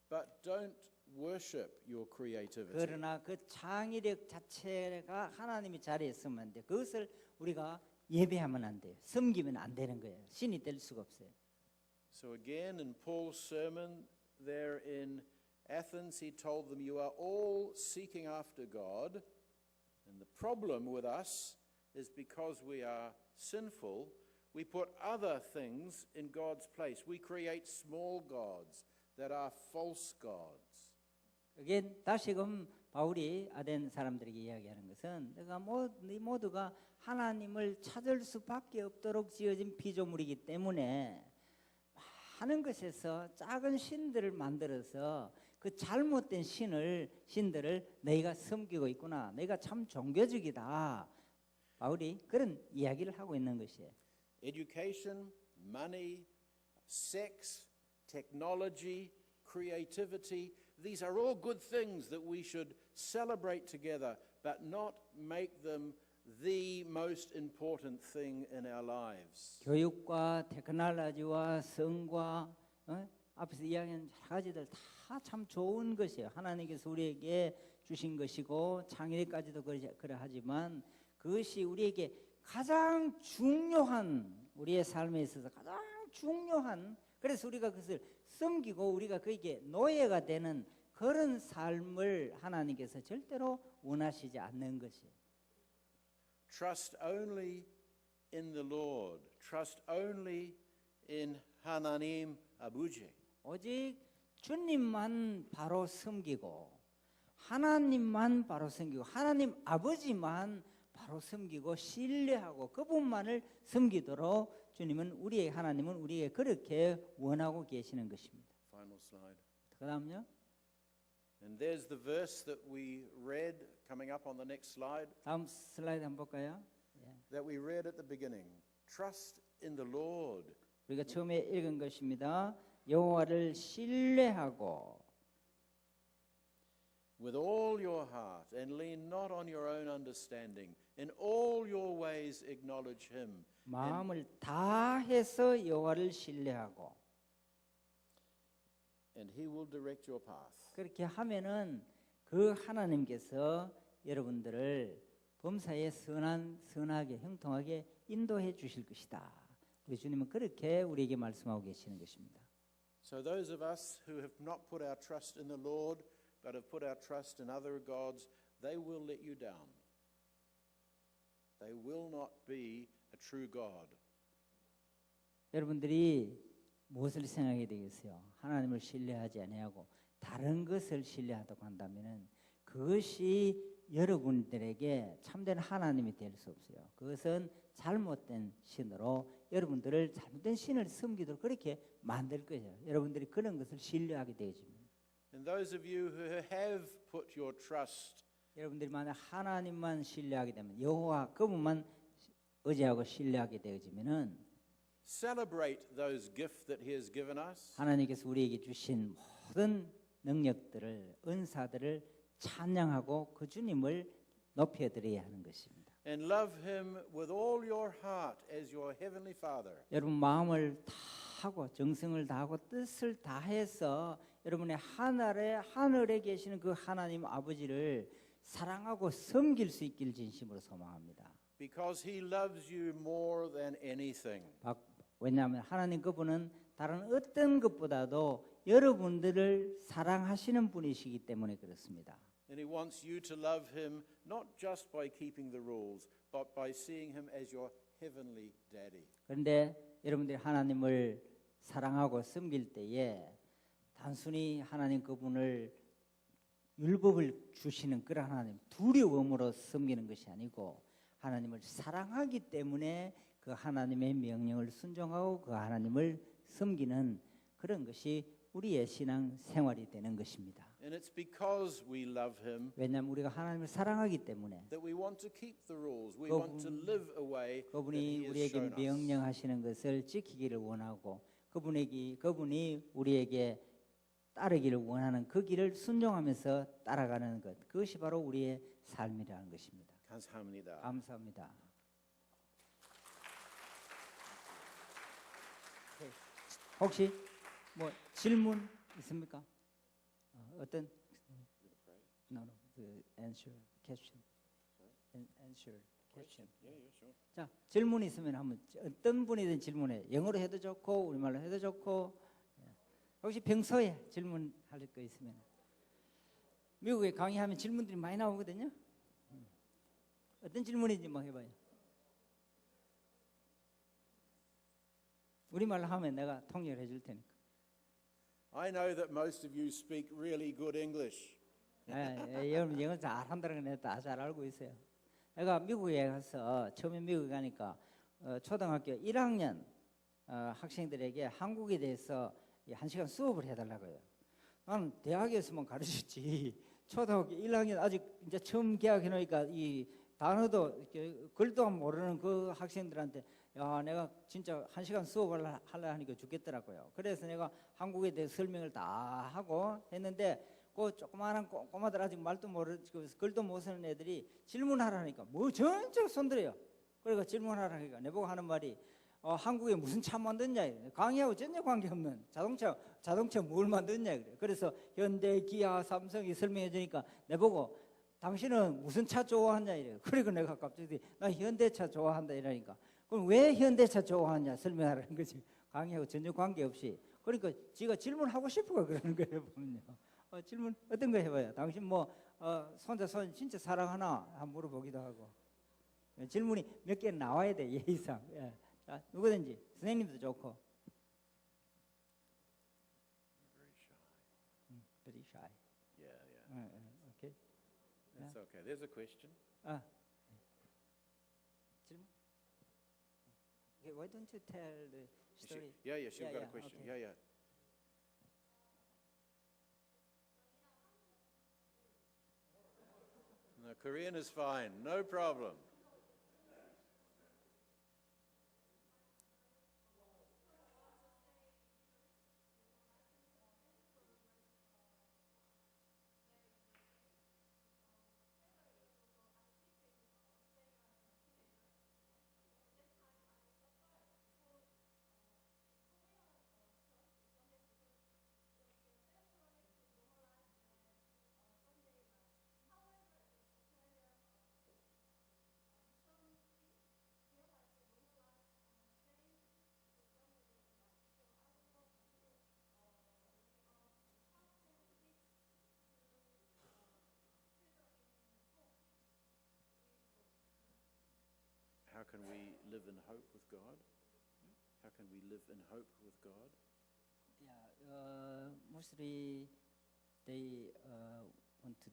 But don't worship your creativity. 그러나 그 창의력 자체가 하나님이 자리에 있으면 안 돼. 그것을 우리가 예배하면 안 돼요. 섬기면 안 되는 거예요. 신이 될 수가 없어요. So again, in Paul's sermon there in Athens, he told them, you are all seeking after God, and the problem with us is because we are sinful, we put other things in God's place. We create small gods that are false gods. again 다시금 바울이 아덴 사람들에게 이야기하는 것은 내가 모두가 하나님을 찾을 수밖에 없도록 지어진 피조물이기 때문에 많은 것에서 작은 신들을 만들어서 그 잘못된 신들을 너희가 섬기고 있구나. 너희가 참 종교적이다. 바울이 그런 이야기를 하고 있는 것이에요. Education, money, sex, technology, creativity, these are all good things that we should celebrate together, but not make them the most important thing in our lives. 교육과 테크놀로지와 성과 앞에서 이야기한 여러 가지들 다 참 좋은 것이에요. 하나님께서 우리에게 주신 것이고 창의력까지도 그러하지만 그것이 우리에게 가장 중요한 우리의 삶에 있어서 가장 중요한 그래서 우리가 그것을 섬기고 우리가 그에게 노예가 되는 그런 삶을 하나님께서 절대로 원하시지 않는 것이에요. Trust only in the Lord. Trust only in Hananim Abuji. 오직 주님만 바로 섬기고 하나님만 바로 섬기고 하나님 아버지만 바로 섬기고 신뢰하고 그분만을 섬기도록 주님은 우리의 하나님은 우리에게 그렇게 원하고 계시는 것입니다. Final slide. 그다음요. And there's the verse that we read coming up on the next slide 다음 슬라이드 한번 볼까요? that we read at the beginning. Trust in the Lord. 우리가 처음에 읽은 것입니다. 여호와를 신뢰하고 With all your heart and lean not on your own understanding. In all your ways acknowledge him. 마음을 다해서 여호와를 신뢰하고 And he will direct your path. 그렇게 하면은 그 하나님께서 여러분들을 범사에 선하게 형통하게 인도해 주실 것이다. 우리 주님은 그렇게 우리에게 말씀하고 계시는 것입니다. So those of us who have not put our trust in the Lord but have put our trust in other gods, they will let you down. They will not be a true God. 여러분들이 무엇을 생각해야 되겠어요? 하나님을 신뢰하지 아니하고 다른 것을 신뢰하다고 한다면은 그것이 여러분들에게 참된 하나님이 될 수 없어요. 그것은 잘못된 신으로 여러분들을 잘못된 신을 섬기도록 그렇게 만들 거예요. 여러분들이 그런 것을 신뢰하게 되어집니다. And those of you who have put your trust 여러분들이 만약 하나님만 신뢰하게 되면 여호와 그분만 의지하고 신뢰하게 되어지면은 celebrate those gifts that he has given us. 하나님께서 우리에게 주신 모든 능력들을 은사들을 찬양하고 그 주님을 높여드려야 하는 것입니다. And love him with all your heart as your heavenly Father. 여러분 마음을 다하고 정성을 다하고 뜻을 다해서 여러분의 하늘에 계시는 그 하나님 아버지를 사랑하고 섬길 수 있기를 진심으로 소망합니다. Because he loves you more than anything. 왜냐하면 하나님 그분은 다른 어떤 것보다도 여러분들을 사랑하시는 분이시기 때문에 그렇습니다. And he wants you to love him not just by keeping the rules, but by seeing him as your heavenly daddy. 그런데 여러분들이 하나님을 사랑하고 섬길 때에 단순히 하나님 그분을 율법을 주시는 그런 하나님 두려움으로 섬기는 것이 아니고 하나님을 사랑하기 때문에 그 하나님의 명령을 순종하고 그 하나님을 섬기는 그런 것이 우리의 신앙 생활이 되는 것입니다. And it's because we love him 왜냐하면 우리가 하나님을 사랑하기 때문에 that we want to keep the rules. We want to live a way that he 그분이 has 우리에게 shown us. 명령하시는 것을 지키기를 원하고 그분이 우리에게 따르기를 원하는 그 길을 순종하면서 따라가는 것 그것이 바로 우리의 삶이라는 것입니다. 감사합니다. 감사합니다. 혹시 뭐 질문 있습니까? 어떤 no, the answer question. answer question. Yeah, sure. 자, 질문 있으면 한번 어떤 분이든 질문해. 영어로 해도 좋고 우리말로 해도 좋고. 혹시 평소에 질문할 거 있으면 미국에 강의하면 질문들이 많이 나오거든요. 어떤 질문인지 뭐 해봐요. 우리말로 하면 내가 통역해 줄 테니까. I know that most of you speak really good English. 여러분 영어 잘한다는 건 다 잘 알고 있어요. 내가 미국에 가서 처음에 미국에 가니까 초등학교 1학년 학생들에게 한국에 대해서 1시간 수업을 해달라고요. 나는 대학에서만 가르쳤지 초등학교 1학년 아직 이제 처음 개학해 놓으니까 이 단어도 글도 모르는 그 학생들한테 야 내가 진짜 1시간 수업을 하려 하니까 죽겠더라고요. 그래서 내가 한국에 대해 설명을 다 하고 했는데 그 조그마한 꼬마들 아직 말도 모르고 글도 못 쓰는 애들이 질문하라니까 뭐 전적 손들어요. 그러니까 질문하라니까 내보고 하는 말이 한국에 무슨 차 만드냐 강의하고 전혀 관계없는 자동차 뭘 만드냐 그래. 그래서 현대, 기아, 삼성이 설명해 주니까 내보고 당신은 무슨 차 좋아하냐 이래요. 그리고 내가 갑자기 나 현대차 좋아한다 이러니까 그럼 왜 현대차 좋아하냐 설명하라는 거지. 강의하고 전혀 관계없이. 그러니까 지가 질문하고 싶어가 그러는 거예요 보면요. 질문 어떤 거 해봐요. 당신 뭐 손자 손 진짜 사랑하나 한번 물어보기도 하고. 질문이 몇 개 나와야 돼 예의상. 예. 자, 누구든지 선생님도 좋고. Very shy. Yeah. Okay. That's okay. There's a question. 질문. Okay, why don't you tell the story? She's got a question. Okay. Yeah. No, Korean is fine. No problem. How can we live in hope with God? How can we live in hope with God? Yeah, mostly they want to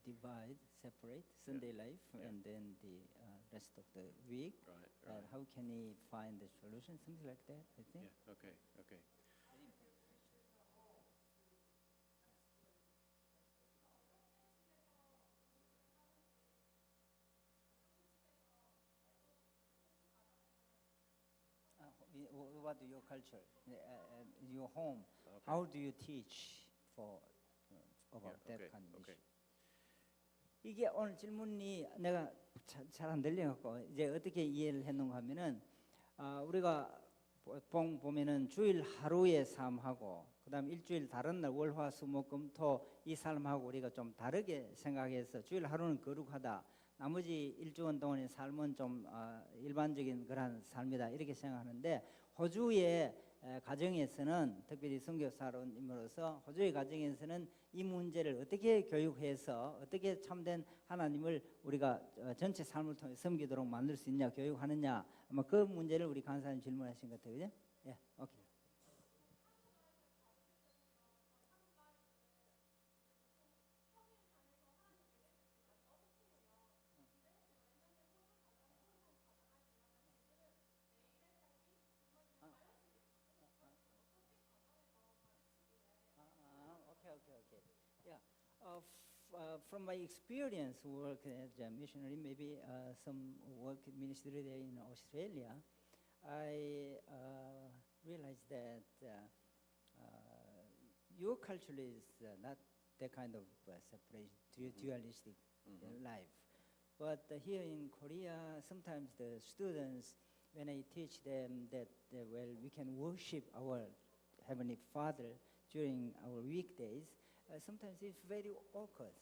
separate Sunday life and then the rest of the week. Right. How can he find the solution? Something like that, I think. Yeah. Okay. What your culture, your home? How do you teach for about Yeah, that okay, kind of okay. issue. 이게 오늘 질문이 내가 잘 안 들려갖고 이제 어떻게 이해를 했는가 하면은 우리가 보통 보면은 주일 하루의 삶하고 그다음 일주일 다른 날 월화수목금토 이 삶하고 우리가 좀 다르게 생각해서 주일 하루는 거룩하다. 나머지 일주일 동안의 삶은 좀 일반적인 그런 삶이다 이렇게 생각하는데 호주의 가정에서는 특별히 선교사로서 호주의 가정에서는 이 문제를 어떻게 교육해서 어떻게 참된 하나님을 우리가 전체 삶을 통해 섬기도록 만들 수 있냐 교육하느냐 아마 그 문제를 우리 간사님 질문하신 것 같아요, 그죠? 예, 오케이. Okay. Yeah. From my experience work as a missionary, maybe some work ministry there in Australia, I realized that your culture is not that kind of separation, dualistic life. But here in Korea, sometimes the students, when I teach them that, well, we can worship our Heavenly Father during our weekdays, sometimes it's very awkward.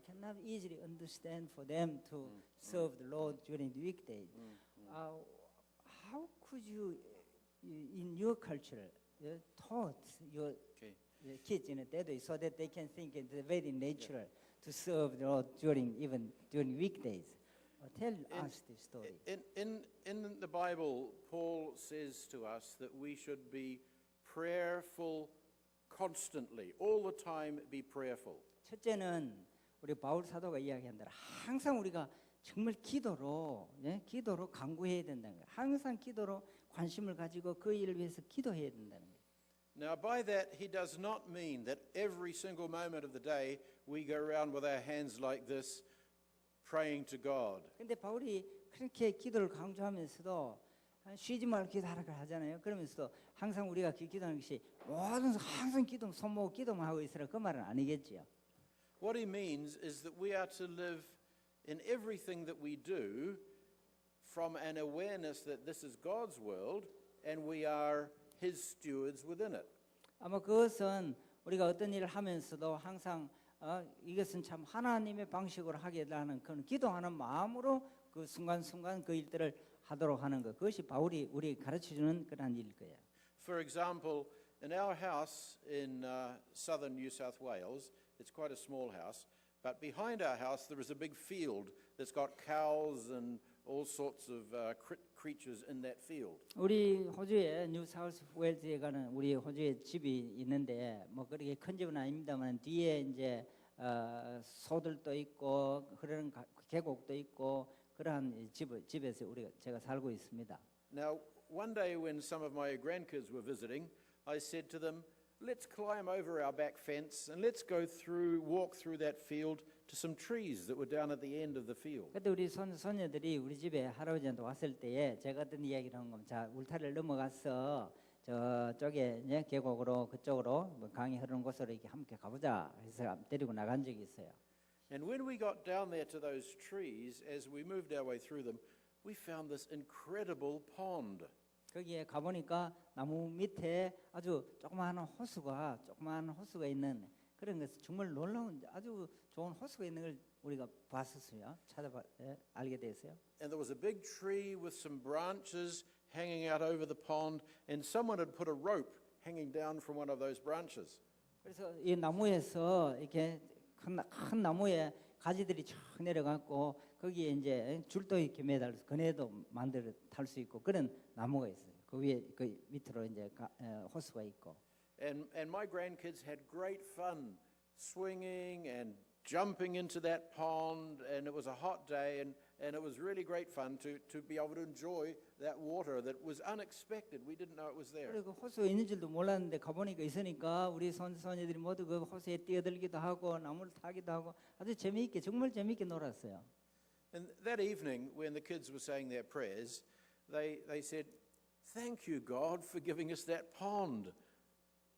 Cannot easily understand for them to serve the Lord during the weekdays. How could you, in your culture, taught your Okay. kids in that way so that they can think it's very natural to serve the Lord even during weekdays? Tell us the story. In the Bible, Paul says to us that we should be prayerful constantly, all the time be prayerful. 첫째는 우리 바울 사도가 이야기한 대로 항상 우리가 정말 기도로 간구해야 된다는 거예요. 항상 기도로 관심을 가지고 그 일을 위해서 기도해야 된다는 거예요. Now, by that, he does not mean that every single moment of the day we go around with our hands like this, praying to God. 근데 바울이 그렇게 기도를 강조하면서도 쉬지 말고 기도하라고 하잖아요. 그러면서도 항상 우리가 기도하는 것이 모든 항상 손 모으고 기도만 하고 있으라 그 말은 아니겠지요. What he means is that we are to live in everything that we do from an awareness that this is God's world and we are his stewards within it. 아마 그것은 우리가 어떤 일을 하면서도 항상 이것은 참 하나님의 방식으로 하겠다는 그런 기도하는 마음으로 그 순간순간 그 일들을 하도록 하는 것. 그것이 바울이 우리 가르쳐주는 그런 일일 거예요. For example, in our house in southern New South Wales, it's quite a small house, but behind our house there is a big field that's got cows and all sorts of creatures in that field. 우리 호주에 뉴사우스 웨일즈에 가는 우리 호주에 집이 있는데 뭐 그렇게 큰 집은 아닙니다만 뒤에 이제 소들도 있고 그런 계곡도 있고 그러한 집에서 제가 살고 있습니다. Now, one day when some of my grandkids were visiting, I said to them, let's climb over our back fence and let's walk through that field to some trees that were down at the end of the field. 그때 우리 손녀들이 우리 집에 할아버지한테 왔을 때에 제가 어떤 이야기를 한 겁니다. 자, 울타리를 넘어가서 저쪽에 계곡으로 그쪽으로 뭐 강이 흐르는 곳으로 이렇게 함께 가보자 해서 데리고 나간 적이 있어요. And when we got down there to those trees, as we moved our way through them, we found this incredible pond. 거기에 가보니까 나무 밑에 아주 조그마한 호수가 있는 그런 것 정말 놀라운 아주 좋은 호수가 있는 걸 우리가 봤었어요. 알게 됐어요. And there was a big tree with some branches hanging out over the pond, and someone had put a rope hanging down from one of those branches. 그래서 이 나무에서 이렇게 큰 나무에 가지들이 쫙 내려갔고 거기에 이제 줄도 이렇게 매달려서 그네도 만들어 탈 수 있고 그런 나무가 있어요. 그 위에 그 밑으로 이제 호수가 있고. And my grandkids had great fun swinging and jumping into that pond, and it was a hot day, and it was really great fun to be able to enjoy that water that was unexpected. We didn't know it was there. 그리고 호수에 있는 줄도 몰랐는데 가보니까 있으니까 우리 손녀들이 모두 그 호수에 뛰어들기도 하고 나무를 타기도 하고 아주 정말 재미있게 놀았어요. And that evening, when the kids were saying their prayers, they said, "Thank you, God, for giving us that pond."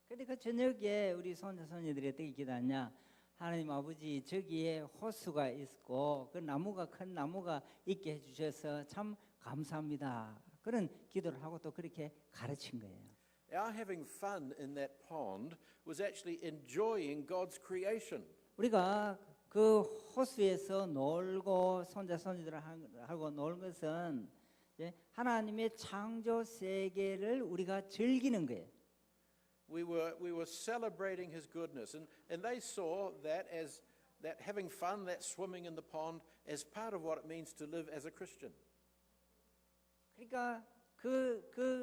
근데 그 저녁에 우리 손녀들이 어떻게 기도하냐? 하나님 아버지 저기에 호수가 있고 그 나무가 큰 나무가 있게 해주셔서 참 감사합니다. 그런 기도를 하고 또 그렇게 가르친 거예요. Our having fun in that pond was actually enjoying God's creation. 우리가 그 호수에서 놀고 손자 손녀들하고 놀 것은 이제 하나님의 창조 세계를 우리가 즐기는 거예요. We were celebrating His goodness, and they saw that as that having fun, that swimming in the pond, as part of what it means to live as a Christian. 그러니까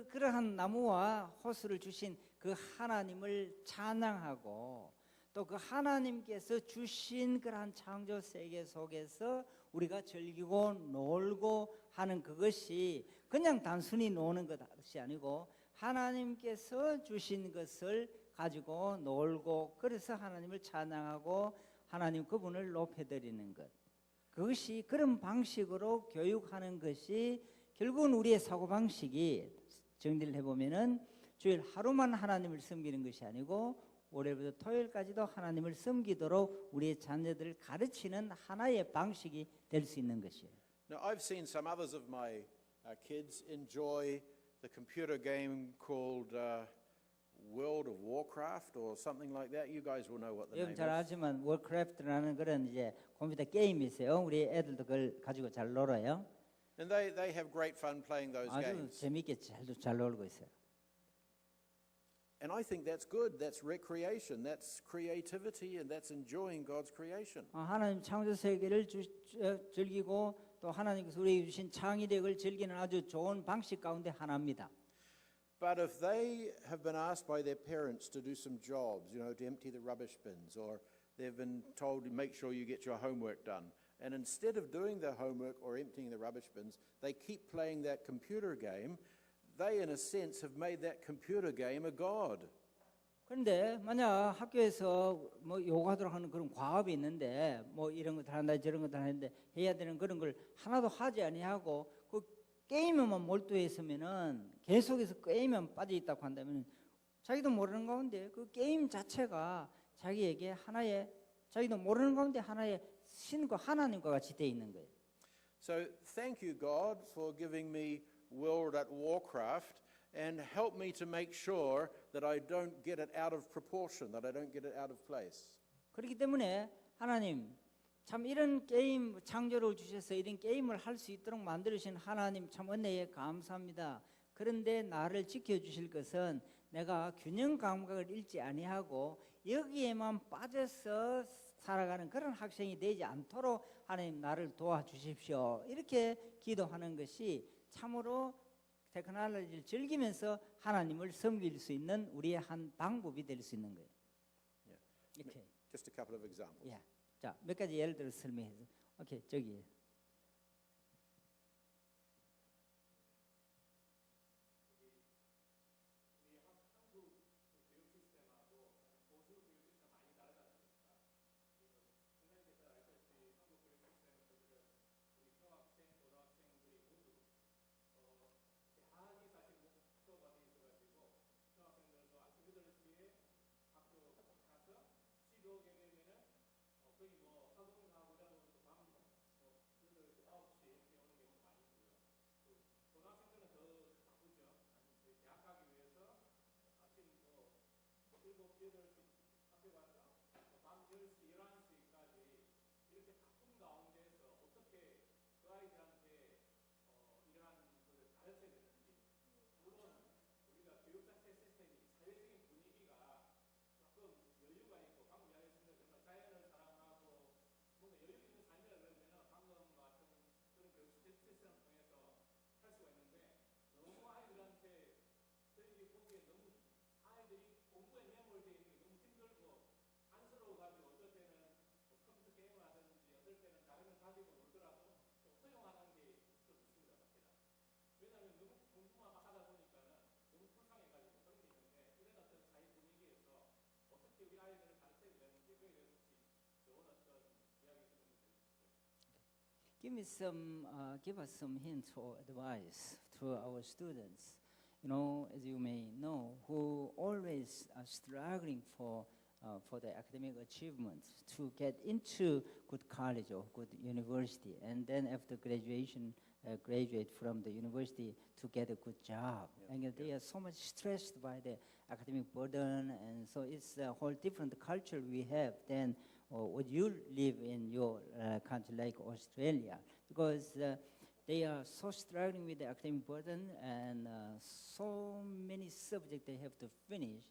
그러한 나무와 호수를 주신 그 하나님을 찬양하고 또 그 하나님께서 주신 그러한 창조 세계 속에서 우리가 즐기고 놀고 하는 그것이 그냥 단순히 노는 것이 아니고 하나님께서 주신 것을 가지고 놀고 그래서 하나님을 찬양하고 하나님 그분을 높여드리는 것. 그것이 그런 방식으로 교육하는 것이 결국은 우리의 사고방식이 정리를 해보면은 주일 하루만 하나님을 섬기는 것이 아니고 월요일부터 토요일까지도 하나님을 섬기도록 우리의 자녀들을 가르치는 하나의 방식이 될 수 있는 것이에요. Now, I've seen some others of my kids enjoy the computer game called World of Warcraft or something like that. You guys will know what the 여러분 name 잘 is. 알지만 월크래프트라는 그런 이제 컴퓨터 게임이 있어요. 우리 애들도 그걸 가지고 잘 놀아요. And they have great fun playing those 아주 games. 재미있게 잘 놀고 있어요. And I think that's good. That's recreation. That's creativity, and that's enjoying God's creation. 하나님 창조 세계를 즐기고 또 하나님께서 우리에게 주신 창의력을 즐기는 아주 좋은 방식 가운데 하나입니다. But if they have been asked by their parents to do some jobs, you know, to empty the rubbish bins, or they've been told to make sure you get your homework done, and instead of doing their homework or emptying the rubbish bins, they keep playing that computer game, they in a sense have made that computer game a god. 그런데 만약 학교에서 뭐 요구하도록 하는 그런 과업이 있는데 뭐 이런 것들 한다 저런 것들 하는데 해야 되는 그런 걸 하나도 하지 아니하고 그 게임에만 몰두해 있으면은 계속해서 게임에만 빠져 있다고 한다면 자기도 모르는 가운데 그 게임 자체가 자기에게 하나의 자기도 모르는 가운데 하나의 신과 하나님과 같이 돼 있는 거예요. So thank you, God, for giving me World at Warcraft, and help me to make sure that I don't get it out of proportion, that I don't get it out of place. 그렇기 때문에 하나님 참 이런 게임 창조를 주셔서 이런 게임을 할 수 있도록 만들어주신 하나님 참 은혜에 감사합니다. 그런데 나를 지켜주실 것은 내가 균형 감각을 잃지 아니하고 여기에만 빠져서 살아가는 그런 학생이 되지 않도록 하나님 나를 도와주십시오. 이렇게 기도하는 것이 참으로 테크놀로지를 즐기면서 하나님을 섬길 수 있는 우리의 한 방법이 될 수 있는 거예요. 이렇게. Just a couple of examples. 예. 자, 몇 가지 예를 들어 설명해서. 오케이, 저기. Give us some hints or advice to our students. You know, as you may know, who always are struggling for for the academic achievements to get into good college or good university, and then after graduation, graduate from the university to get a good job. And they are so much stressed by the academic burden, and so it's a whole different culture we have than what you live in your country like Australia, because they are so struggling with the academic burden and so many subjects they have to finish.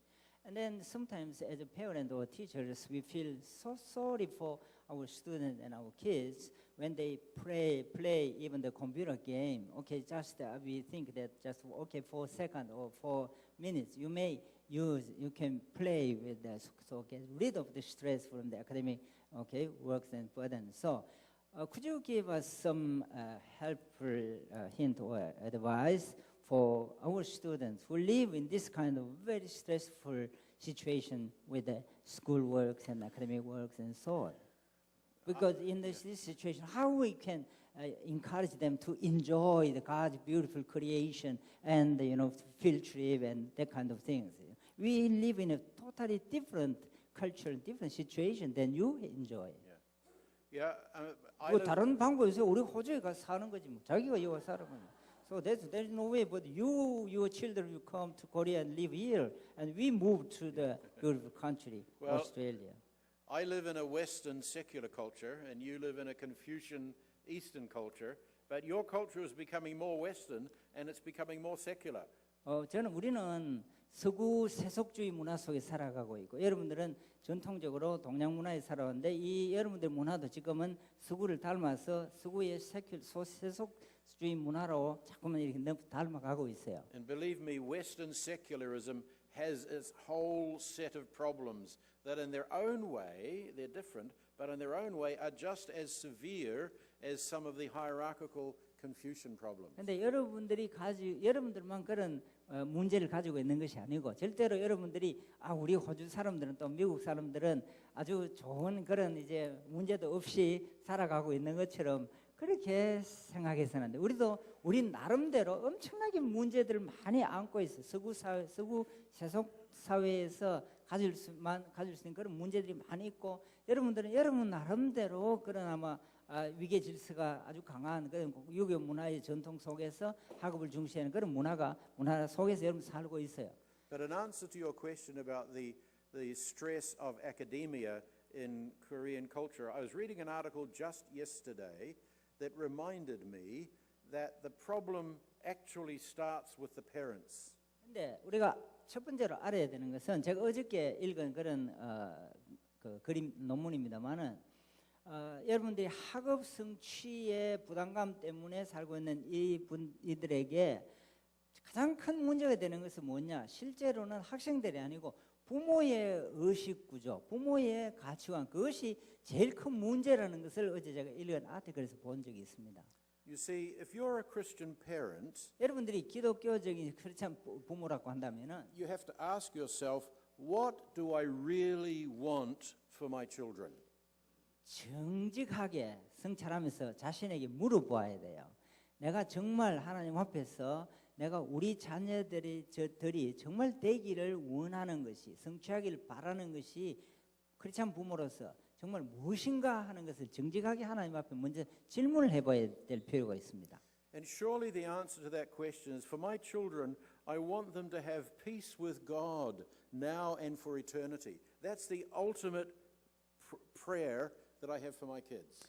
And then sometimes as a parent or teachers, we feel so sorry for our students and our kids when they play even the computer game. Okay, just we think that just okay 4 seconds or 4 minutes you can play with that, so get rid of the stress from the academic works and burden. So could you give us some helpful hint or advice for our students who live in this kind of very stressful situation with the school works and academic works and so on? Because in this situation, how we can encourage them to enjoy the God's beautiful creation and field trip and that kind of things. We live in a totally different culture, different situation than you enjoy. Yeah, I 뭐 live, 다른 방법이 있어요. 우리 호주에 가서 사는 거지 뭐. 자기가 여기 살아가는 거야. So there's no way, but your children will come to Korea and live here, and we move to the beautiful country, Well, Australia. I live in a Western secular culture, and you live in a Confucian Eastern culture, but your culture is becoming more Western, and it's becoming more secular. 우리는 서구 세속주의 문화 속에 살아가고 있고, 여러분들은 전통적으로 동양 문화에 살아왔는데 이 여러분들 문화도 지금은 서구를 닮아서 서구의 세속주의 문화로 자꾸만 이렇게 닮아가고 있어요. And believe me, Western secularism has its whole set of problems that in their own way, they're different, but in their own way are just as severe as some of the hierarchical Confucian problems. 근데 여러분들만 그런 문제를 가지고 있는 것이 아니고 절대로 여러분들이 우리 호주 사람들은 또 미국 사람들은 아주 좋은 그런 이제 문제도 없이 살아가고 있는 것처럼 그렇게 생각해서는 안 돼. 우리 나름대로 엄청나게 문제들을 많이 안고 있어. 서구 세속 사회에서 가질 수 있는 그런 문제들이 많이 있고, 여러분들은 여러분 나름대로 그런 아마 위계 질서가 아주 강한 그런 유교 문화의 전통 속에서 학업을 중시하는 그런 문화 속에서 여러분 살고 있어요. But in answer to your question about the stress of academia in Korean culture, I was reading an article just yesterday that reminded me that the problem actually starts with the parents. 근데 우리가 첫 번째로 알아야 되는 것은 제가 어저께 읽은 그런 그 그림 논문입니다만은 여러분들이 학업 성취의 부담감 때문에 살고 있는 이들에게 가장 큰 문제가 되는 것은 뭐냐? 실제로는 학생들이 아니고 부모의 의식 구조, 부모의 가치관, 그것이 제일 큰 문제라는 것을 어제 제가 읽은 아티클에서 본 적이 있습니다. You see, if you're a Christian parent, 여러분들이 기독교적인 크리스찬 부모라고 한다면은 you have to ask yourself, what do I really want for my children? 정직하게 성찰하면서 자신에게 물어보아야 돼요. 내가 정말 하나님 앞에서 내가 우리 자녀들이 정말 되기를 원하는 것이, 성취하기를 바라는 것이 크리스찬 부모로서 정말 무엇인가 하는 것을 정직하게 하나님 앞에 먼저 질문을 해봐야 될 필요가 있습니다. And surely the answer to that question is, for my children, I want them to have peace with God now and for eternity. That's the ultimate prayer that I have for my kids.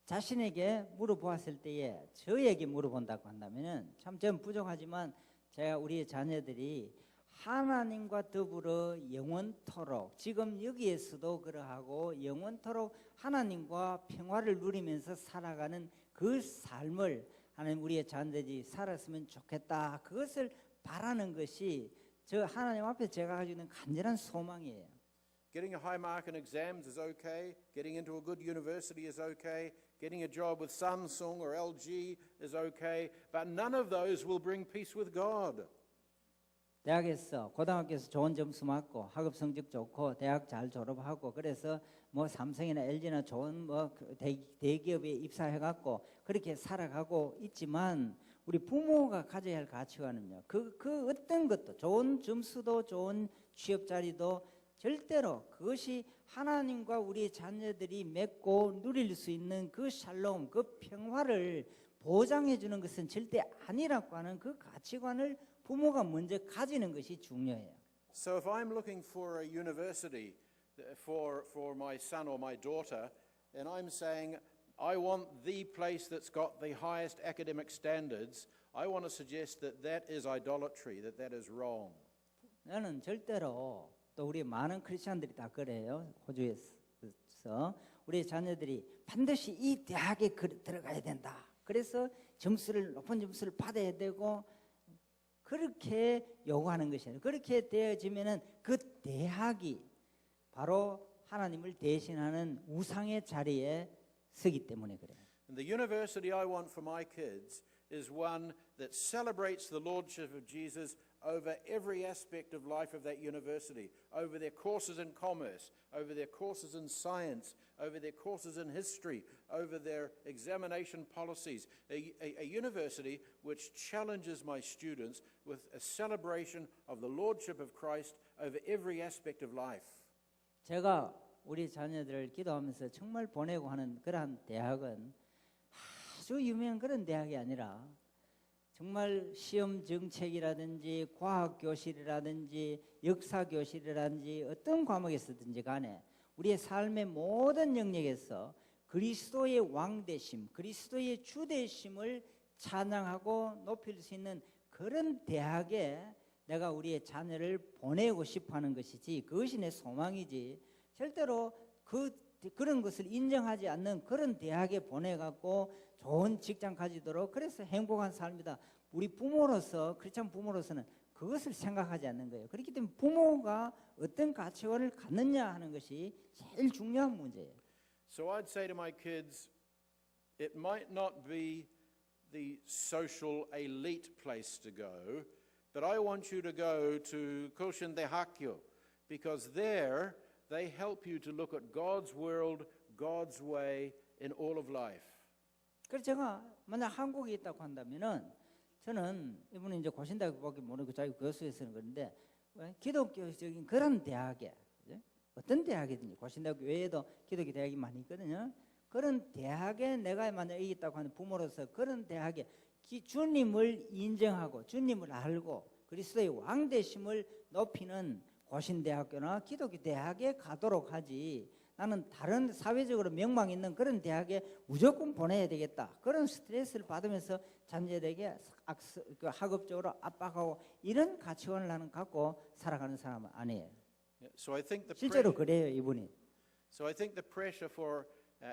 자신에게 물어보았을 때에 저에게 물어본다고 한다면은 참 전 부족하지만 제가 우리 자녀들이 하나님과 더불어 영원토록, 지금 여기에서도 그러하고 영원토록 하나님과 평화를 누리면서 살아가는 그 삶을 하나님 우리의 자녀들이 살았으면 좋겠다. 그것을 바라는 것이 저 하나님 앞에 제가 가지고 있는 간절한 소망이에요. Getting a high mark in exams is okay. Getting into a good university is okay. Getting a job with Samsung or LG is okay. But none of those will bring peace with God. 대학에서 고등학교에서 좋은 점수 맞고 학업 성적 좋고 대학 잘 졸업하고 그래서 뭐 삼성이나 LG나 좋은 뭐 대기업에 입사해갖고 그렇게 살아가고 있지만 우리 부모가 가져야 할 가치관은요. 그 어떤 것도 좋은 점수도 좋은 취업 자리도 절대로 그것이 하나님과 우리 자녀들이 맺고 누릴 수 있는 그 샬롬, 그 평화를 보장해 주는 것은 절대 아니라고 하는 그 가치관을 부모가 먼저 가지는 것이 중요해요. So if I'm looking for a university for my son or my daughter, and I'm saying, I want the place that's got the highest academic standards, I want to suggest that that is idolatry, that is wrong. 나는 절대로 또 우리 많은 크리스천들이 다 그래요. 호주에서 우리 자녀들이 반드시 이 대학에 들어가야 된다. 그래서 높은 점수를 받아야 되고 그렇게 요구하는 것이에요. 그렇게 되어지면은 그 대학이 바로 하나님을 대신하는 우상의 자리에 서기 때문에 그래요. And the university I want for my kids is one that celebrates the lordship of Jesus over every aspect of life of that university, over their courses in commerce, over their courses in science, over their courses in history, over their examination policies. A university which challenges my students with a celebration of the lordship of Christ over every aspect of life. 제가 우리 자녀들을 기도하면서 정말 보내고 하는 그러한 대학은 아주 유명한 그런 대학이 아니라 정말 시험 정책이라든지 과학 교실이라든지 역사 교실이라든지 어떤 과목에서든지 간에 우리의 삶의 모든 영역에서 그리스도의 왕되심, 그리스도의 주되심을 찬양하고 높일 수 있는 그런 대학에 내가 우리의 자녀를 보내고 싶어하는 것이지 그것이 내 소망이지 절대로 그런 것을 인정하지 않는 그런 대학에 보내갖고 좋은 직장 가지도록 그래서 행복한 삶이다. 우리 부모로서 크리스찬 부모로서는 그것을 생각하지 않는 거예요. 그렇기 때문에 부모가 어떤 가치관을 갖느냐 하는 것이 제일 중요한 문제예요. So I'd say to my kids, it might not be the social elite place to go, but I want you to go to Koshinde학교 because there they help you to look at God's world, God's way in all of life. 그래서 제가 만약 한국에 있다고 한다면은 저는 이분은 이제 고신대학밖에 모르고 자기 교수에서는 그런데 기독교적인 그런 대학에 어떤 대학이든지 고신대학 외에도 기독교 대학이 많이 있거든요. 그런 대학에 내가 만약 있다고 하는 부모로서 그런 대학에 주님을 인정하고 주님을 알고 그리스도의 왕되심을 높이는 고신대학교나 기독교 대학에 가도록 하지 나는 다른 사회적으로 명망 있는 그런 대학에 무조건 보내야 되겠다. 그런 스트레스를 받으면서 자녀들에게 학업적으로 압박하고 이런 가치관을 나는 갖고 살아가는 사람은 아니에요. So I think 실제로 그래요, 이분이. So I think the pressure for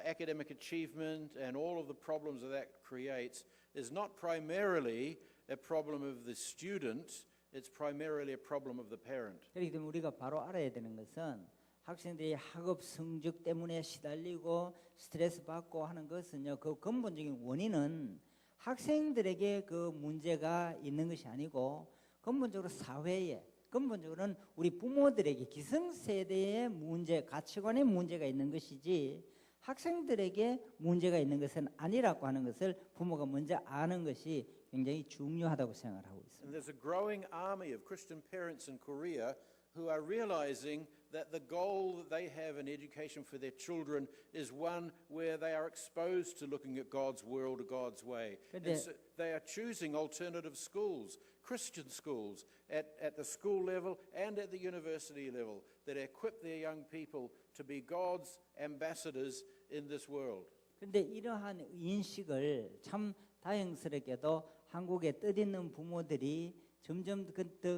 academic achievement and all of the problems that creates is not primarily a problem of the student, it's primarily a problem of the parent. 그렇기 때문에 우리가 바로 알아야 되는 것은 학생들이 학업 성적 때문에 시달리고 스트레스 받고 하는 것은요. 그 근본적인 원인은 학생들에게 그 문제가 있는 것이 아니고 근본적으로 사회에 근본적으로는 우리 부모들에게 기성세대의 문제, 가치관의 문제가 있는 것이지 학생들에게 문제가 있는 것은 아니라고 하는 것을 부모가 먼저 아는 것이 굉장히 중요하다고 생각을 하고 있습니다. And there's a growing army of Christian parents in Korea who are realizing that the goal that they have in education for their children is one where they are exposed to looking at God's world, God's way. And so they are choosing alternative schools, Christian schools, at the school level and at the university level that equip their young people to be God's ambassadors in this world. 그런데 이러한 인식을 참 다행스럽게도 한국의 뜻있는 부모들이 점점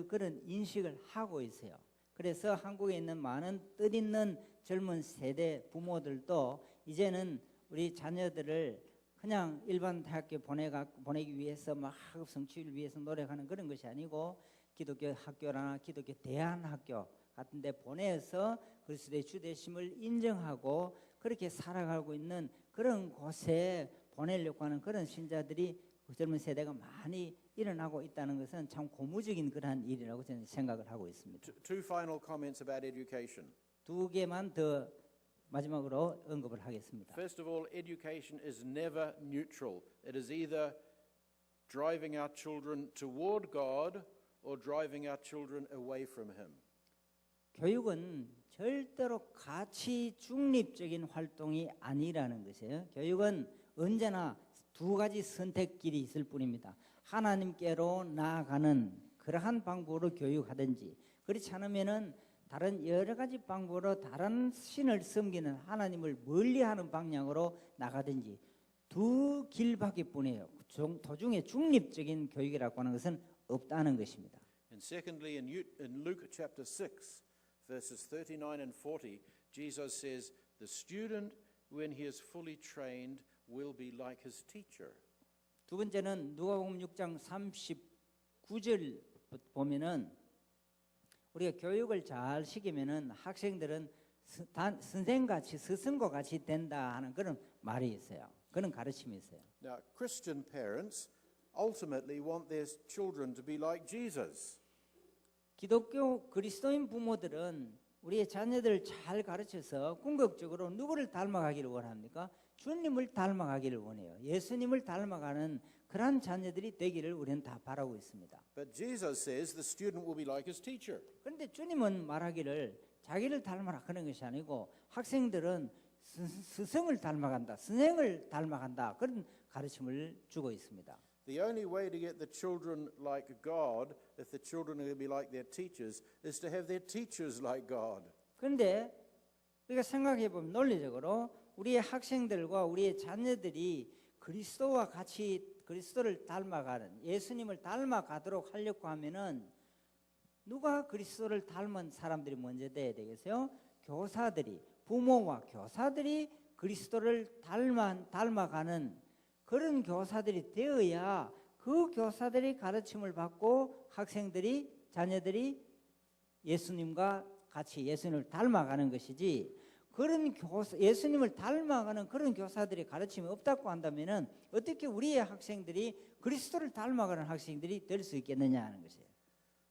그런 인식을 하고 있어요. 그래서 한국에 있는 많은 뜻있는 젊은 세대 부모들도 이제는 우리 자녀들을 그냥 일반 대학교 보내기 위해서 막 학업 성취를 위해서 노력하는 그런 것이 아니고 기독교 학교나 기독교 대안학교 같은 데 보내서 그리스도의 주되심을 인정하고 그렇게 살아가고 있는 그런 곳에 보내려고 하는 그런 신자들이 그 젊은 세대가 많이 일어나고 있다는 것은 참 고무적인 그러한 일이라고 저는 생각을 하고 있습니다. Two final comments about education. 두 개만 더 마지막으로 언급을 하겠습니다. First of all, education is never neutral. It is either driving our children toward God or driving our children away from Him. 교육은 절대로 가치 중립적인 활동이 아니라는 것이에요. 교육은 언제나 두 가지 선택길이 있을 뿐입니다. 하나님께로 나아가는 그러한 방법으로 교육하든지, 그렇지 않으면은 다른 여러 가지 방법으로 다른 신을 섬기는 하나님을 멀리하는 방향으로 나가든지 두 길밖에 뿐이에요. 도중에 중립적인 교육이라고 하는 것은 없다는 것입니다. And secondly, in Luke chapter 6, verses 39 and 40, Jesus says, "The student, when he is fully trained, will be like his teacher." 두 번째는 누가복음 6장 39절 보면은 우리가 교육을 잘 시키면은 학생들은 선생같이 스승과 같이 된다 하는 그런 말이 있어요. 그런 가르침이 있어요. Now, Christian parents ultimately want their children to be like Jesus. 기독교 그리스도인 부모들은 우리의 자녀들을 잘 가르쳐서 궁극적으로 누구를 닮아가기를 원합니까? 주님을 닮아가기를 원해요. 예수님을 닮아가는 그런 자녀들이 되기를 우리는 다 바라고 있습니다. But Jesus says the student will be like his teacher. 그런데 주님은 말하기를 자기를 닮아라 그런 것이 아니고 학생들은 스승을 닮아간다, 선생을 닮아간다 그런 가르침을 주고 있습니다. The only way to get the children like God, if the children are going to be like their teachers, is to have their teachers like God. 그런데 우리가 생각해 보면 논리적으로 우리의 학생들과 우리의 자녀들이 그리스도와 같이 그리스도를 닮아가는 예수님을 닮아가도록 하려고 하면은 누가 그리스도를 닮은 사람들이 먼저 돼야 되겠어요? 교사들이, 부모와 교사들이 그리스도를 닮아가는 그런 교사들이 되어야 그 교사들이 가르침을 받고 학생들이, 자녀들이 예수님과 같이 예수님을 닮아가는 것이지, 그런 예수님을 닮아가는 그런 교사들이 가르침이 없다고 한다면은 어떻게 우리의 학생들이 그리스도를 닮아가는 학생들이 될 수 있겠느냐 하는 것이에요.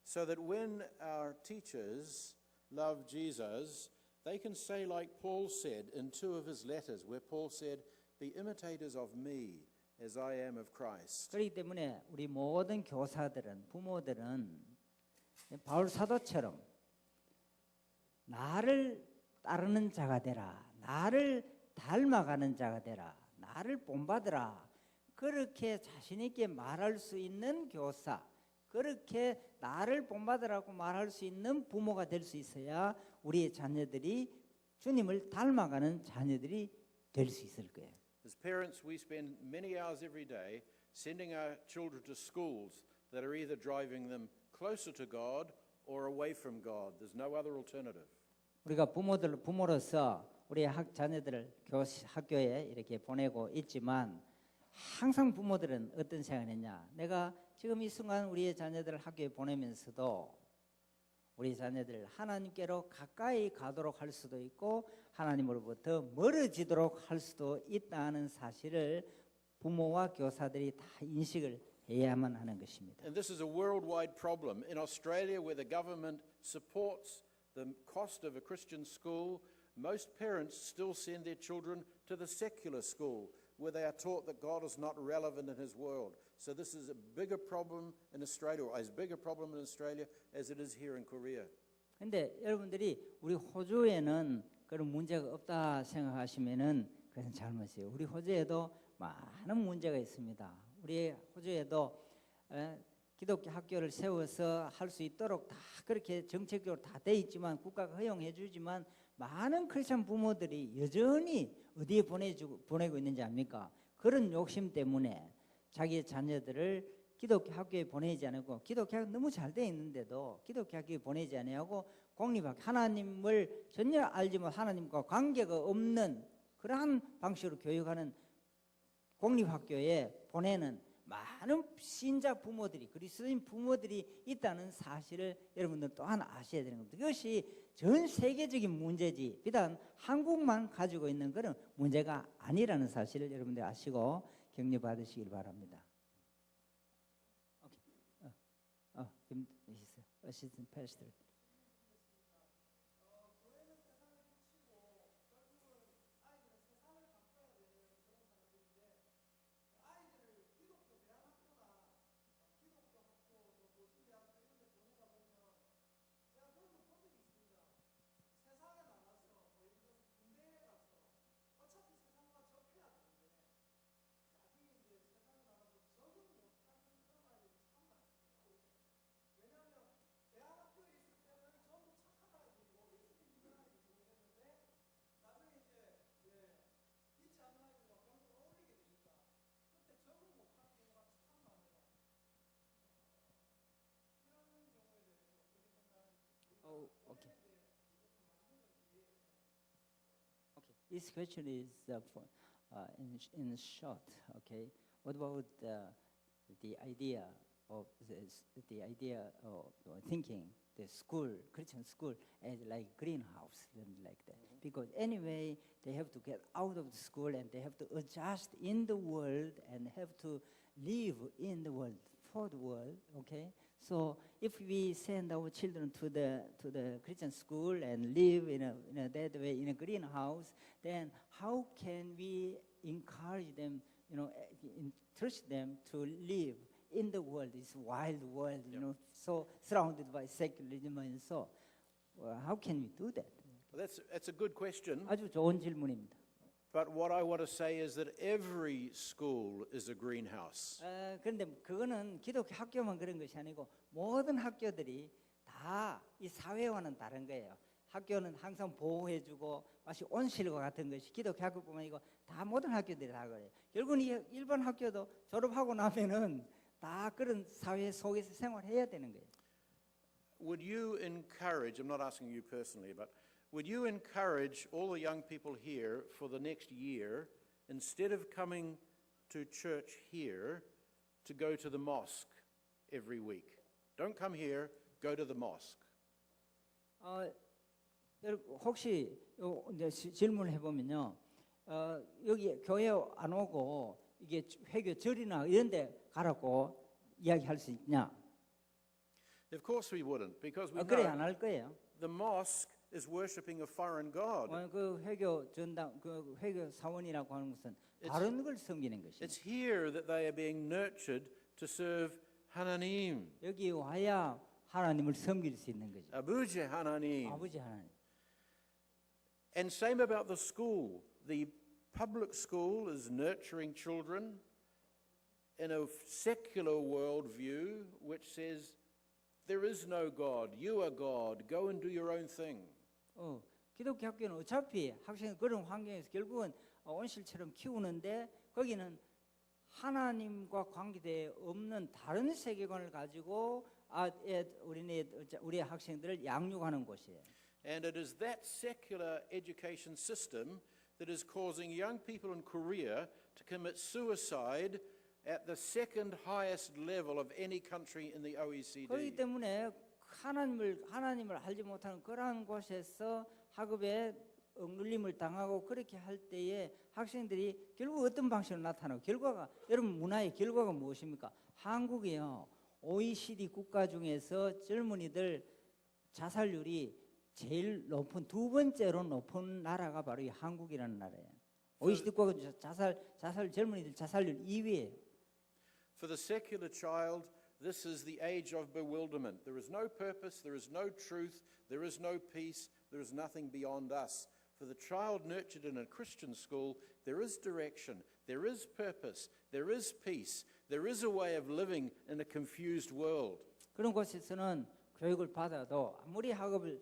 So that when our teachers love Jesus, they can say like Paul said in two of his letters, where Paul said, "Be imitators of me as I am of Christ." 그렇기 때문에 우리 모든 교사들은, 부모들은 바울 사도처럼 나를 따르는 자가 되라, 나를 닮아가는 자가 되라, 나를 본받으라, 그렇게 자신 있게 말할 수 있는 교사, 그렇게 나를 본받으라고 말할 수 있는 부모가 될 수 있어야 우리의 자녀들이 주님을 닮아가는 자녀들이 될 수 있을 거예요. As parents, we spend many hours every day sending our children to schools that are either driving them closer to God or away from God. There's no other alternative. 우리가 부모로서 우리 자녀들을 학교에 이렇게 보내고 있지만 항상 부모들은 어떤 생각을 했냐? 내가 지금 이 순간 우리의 자녀들을 학교에 보내면서도 우리 자녀들 하나님께로 가까이 가도록 할 수도 있고 하나님으로부터 멀어지도록 할 수도 있다는 사실을 부모와 교사들이 다 인식을 해야만 하는 것입니다. And this is a worldwide problem. In Australia, where the government supports the cost of a Christian school, most parents still send their children to the secular school, where they are taught that God is not relevant in his world. So this is a bigger problem in Australia, or as big a problem in Australia as it is here in Korea. 근데 여러분들이 우리 호주에는 그런 문제가 없다 생각하시면은 그것은 잘못이에요. 우리 호주에도 많은 문제가 있습니다. 우리 호주에도 기독교 학교를 세워서 할 수 있도록 다 그렇게 정책적으로 다 돼 있지만 국가가 허용해 주지만 많은 크리스찬 부모들이 여전히 어디에 보내고 있는지 압니까? 그런 욕심 때문에 자기의 자녀들을 기독교 학교에 보내지 않고 기독교 학교 너무 잘 돼 있는데도 기독교 학교에 보내지 않고 공립학교 하나님을 전혀 알지 못 하나님과 관계가 없는 그러한 방식으로 교육하는 공립학교에 보내는 많은 신자 부모들이 그리스도인 부모들이 있다는 사실을 여러분들 또한 아셔야 되는 겁니다. 이것이 전 세계적인 문제지 비단 한국만 가지고 있는 그런 문제가 아니라는 사실을 여러분들 아시고 격려받으시길 바랍니다. 어시스턴트 패스터. okay. Okay. This question is in short. Okay. What about the idea of the idea of thinking the school, Christian school, as like greenhouse, something like that? Because anyway, they have to get out of the school and they have to adjust in the world and have to live in the world, for the world. Okay. So if we send our children to the Christian school and live in a that way in a greenhouse, then how can we encourage them, encourage them to live in the world, this wild world, so surrounded by secularism and so? How can we do that? Well, that's a good question. 아주 좋은 질문입니다. But what I want to say is that every school is a greenhouse. 그런데 그거는 기독교 학교만 그런 것이 아니고 모든 학교들이 다 이 사회와는 다른 거예요. 학교는 항상 보호해주고 마치 온실과 같은 것이 기독교 학교뿐만 아니고 다 모든 학교들이 다 그래요. 결국은 이 일반 학교도 졸업하고 나면은 다 그런 사회 속에서 생활해야 되는 거예요. Would you encourage, I'm not asking you personally, but would you encourage all the young people here for the next year, instead of coming to church here, to go to the mosque every week? Don't come here, go to the mosque. 혹시 이제 질문을 해보면요, 여기 교회 안 오고 이게 회교 절이나 이런 데 가라고 이야기할 수 있냐? Of course we wouldn't, because we 그래 know 안 할 거예요. the mosque is worshipping a foreign god. 그 회교 전당, 그 회교 사원이라고 하는 것은 다른 걸 섬기는 것이에요. It's here that they are being nurtured to serve Hananim, 여기 와야 하나님을 섬길 수 있는 거죠. Abuja Hananim. 아버지 하나님. And same about the school. The public school is nurturing children in a secular worldview which says there is no God, you are God, go and do your own thing. 기독교 학교는 어차피 학생이 그런 환경에서 결국은 온실처럼 키우는데 거기는 하나님과 관계되어 없는 다른 세계관을 가지고 우리 학생들을 양육하는 곳이에요. And it is that secular education system that is causing young people in Korea to commit suicide at the second highest level of any country in the OECD. 그렇기 때문에 하나님을 알지 못하는 그러한 곳에서 학업에 억눌림을 당하고 그렇게 할 때에 학생들이 결국 어떤 방식으로 나타나고 결과가 여러분 문화의 결과가 무엇입니까? 한국이요 OECD 국가 중에서 젊은이들 자살률이 제일 높은 두 번째로 높은 나라가 바로 이 한국이라는 나라예요. OECD 국가 젊은이들 자살률 2위예요. For the secular child, this is the age of bewilderment. There is no purpose, there is no truth, there is no peace, there is nothing beyond us. For the child nurtured in a Christian school, there is direction, there is purpose, there is peace, there is a way of living in a confused world. 그런 곳에서는 교육을 받아도 아무리 학업을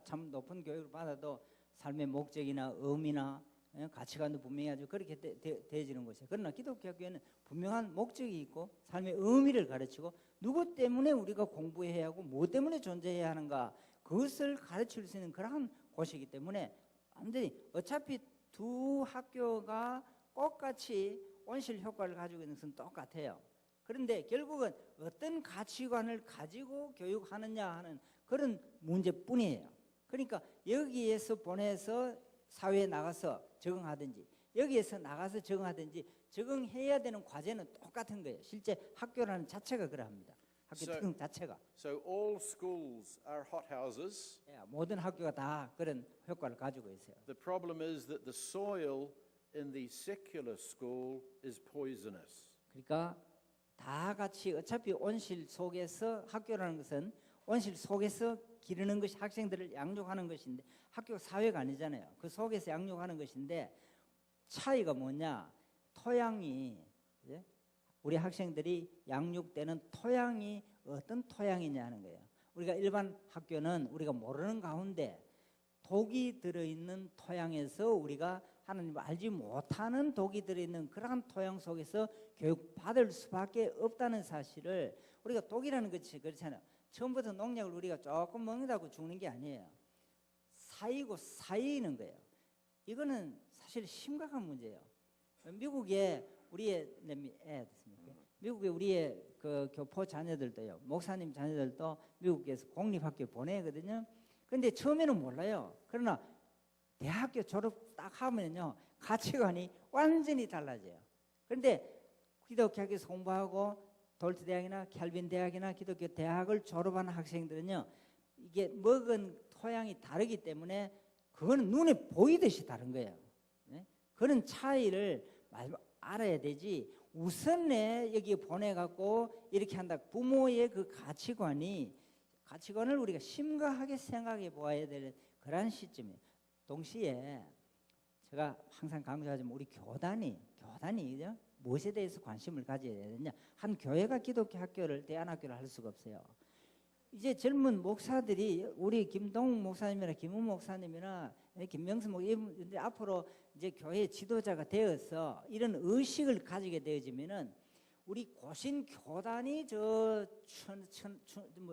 참 높은 교육을 받아도 삶의 목적이나 의미나 가치관도 분명히 아주 그렇게 되어지는 것이에요. 그러나 기독교 학교에는 분명한 목적이 있고 삶의 의미를 가르치고 누구 때문에 우리가 공부해야 하고 뭐 때문에 존재해야 하는가 그것을 가르칠 수 있는 그러한 곳이기 때문에 완전히 어차피 두 학교가 똑같이 온실 효과를 가지고 있는 것은 똑같아요. 그런데 결국은 어떤 가치관을 가지고 교육하느냐 하는 그런 문제뿐이에요. 그러니까 여기에서 보내서 사회에 나가서 적응하든지 여기에서 나가서 적응하든지 적응해야 되는 과제는 똑같은 거예요. 실제 학교라는 자체가 그러합니다. 학교 특성 자체가. So all schools are hothouses. 모든 학교가 다 그런 효과를 가지고 있어요. The problem is that the soil in the secular school is poisonous. 그러니까 다 같이 어차피 온실 속에서 학교라는 것은 온실 속에서 기르는 것이 학생들을 양육하는 것인데 학교가 사회가 아니잖아요. 그 속에서 양육하는 것인데 차이가 뭐냐? 토양이 우리 학생들이 양육되는 토양이 어떤 토양이냐 하는 거예요. 우리가 일반 학교는 우리가 모르는 가운데 독이 들어있는 토양에서 우리가 하나님을 알지 못하는 독이 들어있는 그러한 토양 속에서 교육받을 수밖에 없다는 사실을 우리가 독이라는 것이 그렇잖아요. 처음부터 농약을 우리가 조금 먹는다고 죽는 게 아니에요. 쌓이는 거예요. 이거는 사실 심각한 문제예요. 미국에 우리의 미국에 우리의 그 교포 자녀들도요, 목사님 자녀들도 미국에서 공립학교 보내거든요. 근데 처음에는 몰라요. 그러나 대학교 졸업 딱 하면요, 가치관이 완전히 달라져요. 그런데 기독교 학교에서 공부하고 돌트 대학이나 캘빈 대학이나 기독교 대학을 졸업한 학생들은요, 이게 먹은 토양이 다르기 때문에 그거는 눈에 보이듯이 다른 거예요. 네? 그런 차이를 알아야 되지. 우선에 여기 보내갖고 이렇게 한다. 부모의 그 가치관을 우리가 심각하게 생각해 보아야 될 그런 시점이에요. 동시에 제가 항상 강조하지만 우리 교단이 그죠? 무엇에 대해서 관심을 가져야 되느냐. 한 교회가 기독교 학교를 대안학교를 할 수가 없어요. 이제 젊은 목사들이 우리 김동욱 목사님이나 김은 목사님이나 김명수 목사님 앞으로 이제 교회 지도자가 되어서 이런 의식을 가지게 되어지면은 우리 고신 교단이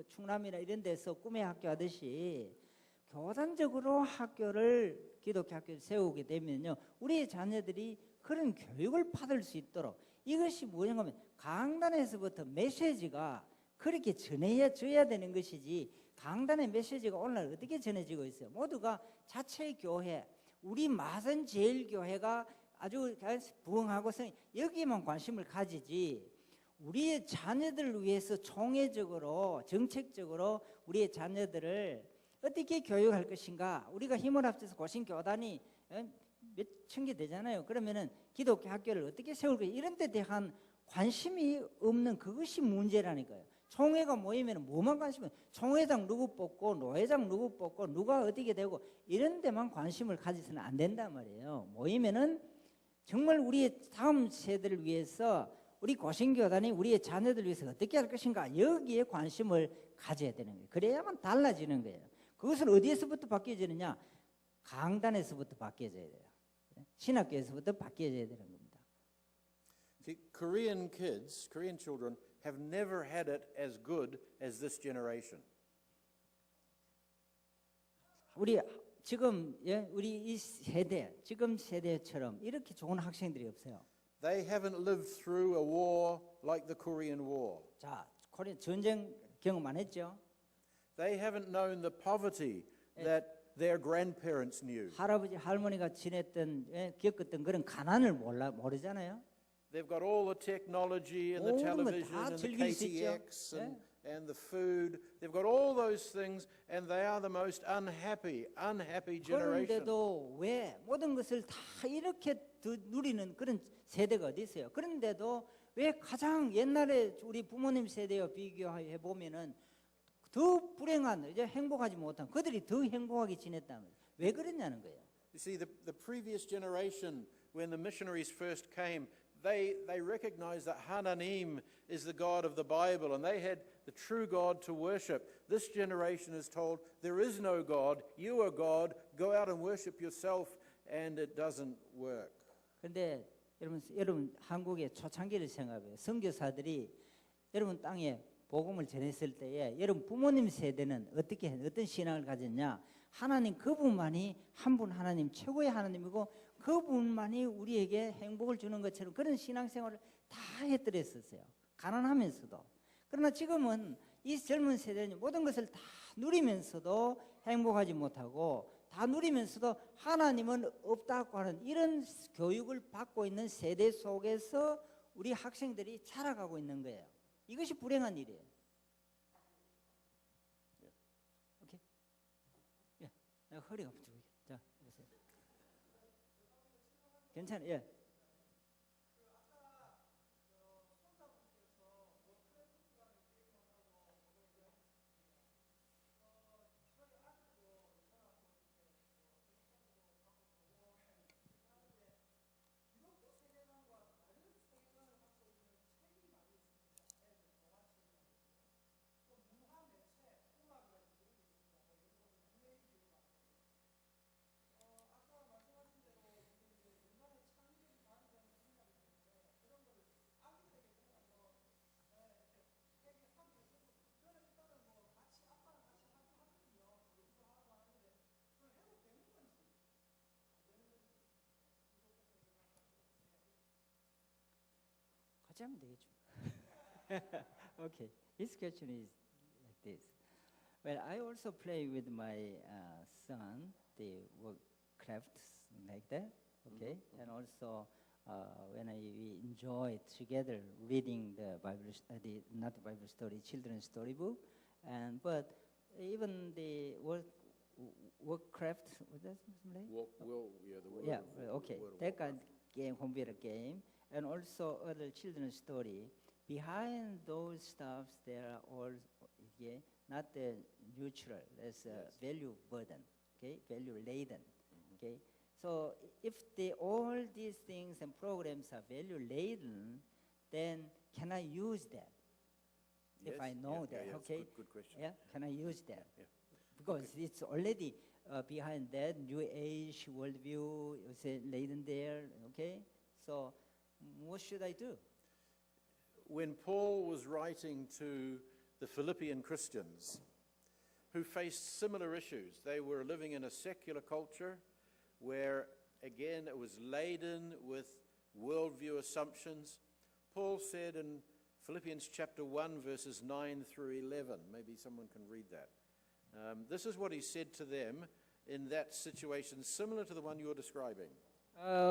충남이나 이런 데서 꿈의 학교 하듯이 교단적으로 학교를 기독교 학교를 세우게 되면요, 우리 자녀들이 그런 교육을 받을 수 있도록, 이것이 뭐냐면 하 강단에서부터 메시지가 그렇게 전해져야 되는 것이지, 강단의 메시지가 오늘 어떻게 전해지고 있어요? 모두가 자체 교회, 우리 마선제일교회가 아주 부흥하고 여기에만 관심을 가지지, 우리의 자녀들을 위해서 총회적으로 정책적으로 우리의 자녀들을 어떻게 교육할 것인가. 우리가 힘을 합쳐서 고신교단이 몇 천 개 되잖아요. 그러면은 기독교 학교를 어떻게 세울 거예요? 이런 데 대한 관심이 없는 그것이 문제라니까요. 총회가 모이면 뭐만 관심을, 총회장 누구 뽑고 노회장 누구 뽑고 누가 어떻게 되고 이런 데만 관심을 가지서는 안 된단 말이에요. 모이면은 정말 우리의 다음 세대를 위해서, 우리 고신교단이 우리의 자녀들을 위해서 어떻게 할 것인가, 여기에 관심을 가져야 되는 거예요. 그래야만 달라지는 거예요. 그것을 어디에서부터 바뀌어지느냐? 강단에서부터 바뀌어져야 돼요. 신학교에서부터 바뀌어져야 되는 겁니다. See, Korean children have never had it as good as this generation. 우리 지금 우리 이 세대, 지금 세대처럼 이렇게 좋은 학생들이 없어요. They haven't lived through a war like the Korean War. 자, 코리아 전쟁 경험 안 했죠? They haven't known the poverty that their grandparents knew. 할아버지 할머니가 지냈던 겪었던 그런 가난을 모르잖아요. They've got all the technology and the 모든 걸 television 다 and the 즐길 수 있죠. KTX and the food. They've got all those things, and they are the most unhappy generation. 그런데도 왜 모든 것을 다 이렇게 누리는 그런 세대가 어디 있어요? 그런데도 왜 가장 옛날에 우리 부모님 세대와 비교해 보면은 더 불행한, 이제 행복하지 못한 그들이 더 행복하게 지냈다면 왜 그랬냐는 거예요. You see, the previous generation, when the missionaries first came, they recognized that Hananim is the God of the Bible, and they had the true God to worship. This generation is told, there is no God, you are God, go out and worship yourself, and it doesn't work. 그런데 여러분 한국의 초창기를 생각해요. 선교사들이 여러분 땅에 복음을 전했을 때에 여러분 부모님 세대는 어떤 신앙을 가졌냐? 하나님 그분만이 한 분 하나님, 최고의 하나님이고 그분만이 우리에게 행복을 주는 것처럼 그런 신앙생활을 다 해드렸었어요. 가난하면서도. 그러나 지금은 이 젊은 세대는 모든 것을 다 누리면서도 행복하지 못하고, 다 누리면서도 하나님은 없다고 하는 이런 교육을 받고 있는 세대 속에서 우리 학생들이 자라가고 있는 거예요. 이것이 불행한 일이에요. 오케이? 예, 내가 허리가 아프죠. 자, 보세요. 괜찮아요. 예. 같이 하면 되겠죠. Okay, his question is like this. Well, I also play with my son the work crafts like that. Okay, and also when we enjoy together reading the Bible, not the Bible story, children's storybook, and but even the work craft, what does it say? Yeah, okay, that kind of game, computer game, and also other children's story. Behind those stuffs, there are all not the neutral, there's a value burden, okay, value laden, okay. So if all these things and programs are value laden, then can I use that? If I know that, okay, Good question. yeah, can I use that? Yeah. Because it's already behind that New Age worldview is laden there, okay. So what should I do? When Paul was writing to the Philippian Christians who faced similar issues, they were living in a secular culture where, again, it was laden with worldview assumptions. Paul said in Philippians chapter 1, verses 9 through 11, maybe someone can read that. This is what he said to them in that situation, similar to the one you're describing.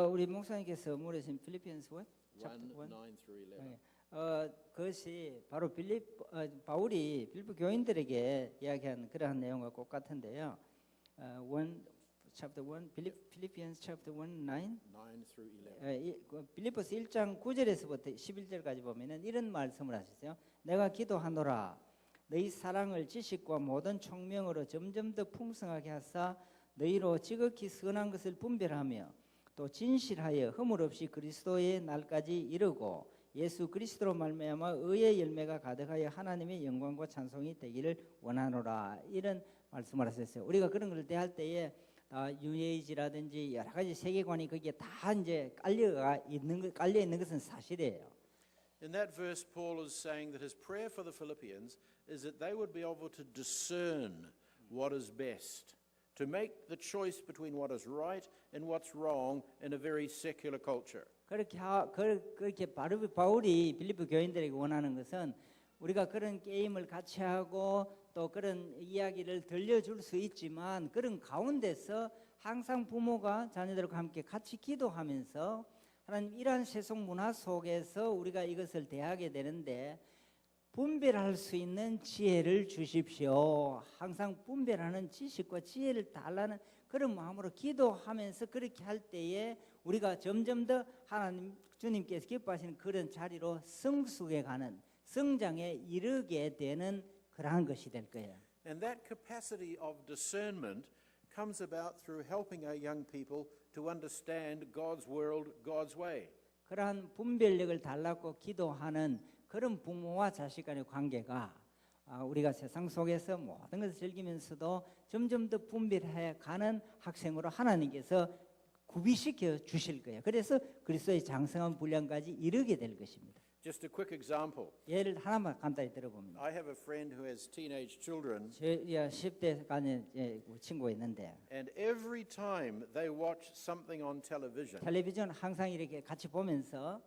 우리 목사님께서 물으신 Philippians what? 1, 9 through 11. 그것이 바로 바울이 빌립보 교인들에게 이야기한 그러한 내용과 똑같은데요. Chapter 1, Philippians chapter 1, 9. 9 through 11. 빌립보서 1장 9절에서부터 11절까지 보면은 이런 말씀을 하셨어요. 내가 기도하노라. 너희 사랑을 지식과 모든 총명으로 점점 더 풍성하게 하사 너희로 지극히 선한 것을 분별하며 또 진실하여 허물 없이 그리스도의 날까지 이르고 예수 그리스도로 말미암아 의의 열매가 가득하여 하나님의 영광과 찬송이 되기를 원하노라. 이런 말씀을 하셨어요. 우리가 그런 걸 대할 때에 뉴에이지라든지 여러 가지 세계관이 거기에 다 이제 깔려 있는 것은 사실이에요. In that verse, Paul is saying that his prayer for the Philippians is that they would be able to discern what is best, to make the choice between what is right and what's wrong in a very secular culture. 그렇게 바울이 빌립보 교인들에게 원하는 것은 우리가 그런 게임을 같이 하고 또 그런 이야기를 들려줄 수 있지만 그런 가운데서 항상 부모가 자녀들과 함께 같이 기도하면서 하나님 이러한 세속 문화 속에서 우리가 이것을 대하게 되는데 분별할 수 있는 지혜를 주십시오. 항상 분별하는 지식과 지혜를 달라는 그런 마음으로 기도하면서 그렇게 할 때에 우리가 점점 더 하나님 주님께서 기뻐하시는 그런 자리로 성숙해 가는 성장에 이르게 되는 그러한 것이 될 거예요. And that capacity of discernment comes about through helping our young people to understand God's world, God's way. 그러한 분별력을 달라고 기도하는 그런 부모와 자식 간의 관계가 우리가 세상 속에서 모든 것을 즐기면서도 점점 더 분별해 가는 학생으로 하나님께서 구비시켜 주실 거예요. 그래서 그리스도의 장성한 분량까지 이르게 될 것입니다. Just a quick example. 예를 하나만 간단히 들어봅니다. I have a friend who has teenage children, 제 10대 간의 친구가 있는데 and every time they watch something on television, 텔레비전 항상 이렇게 같이 보면서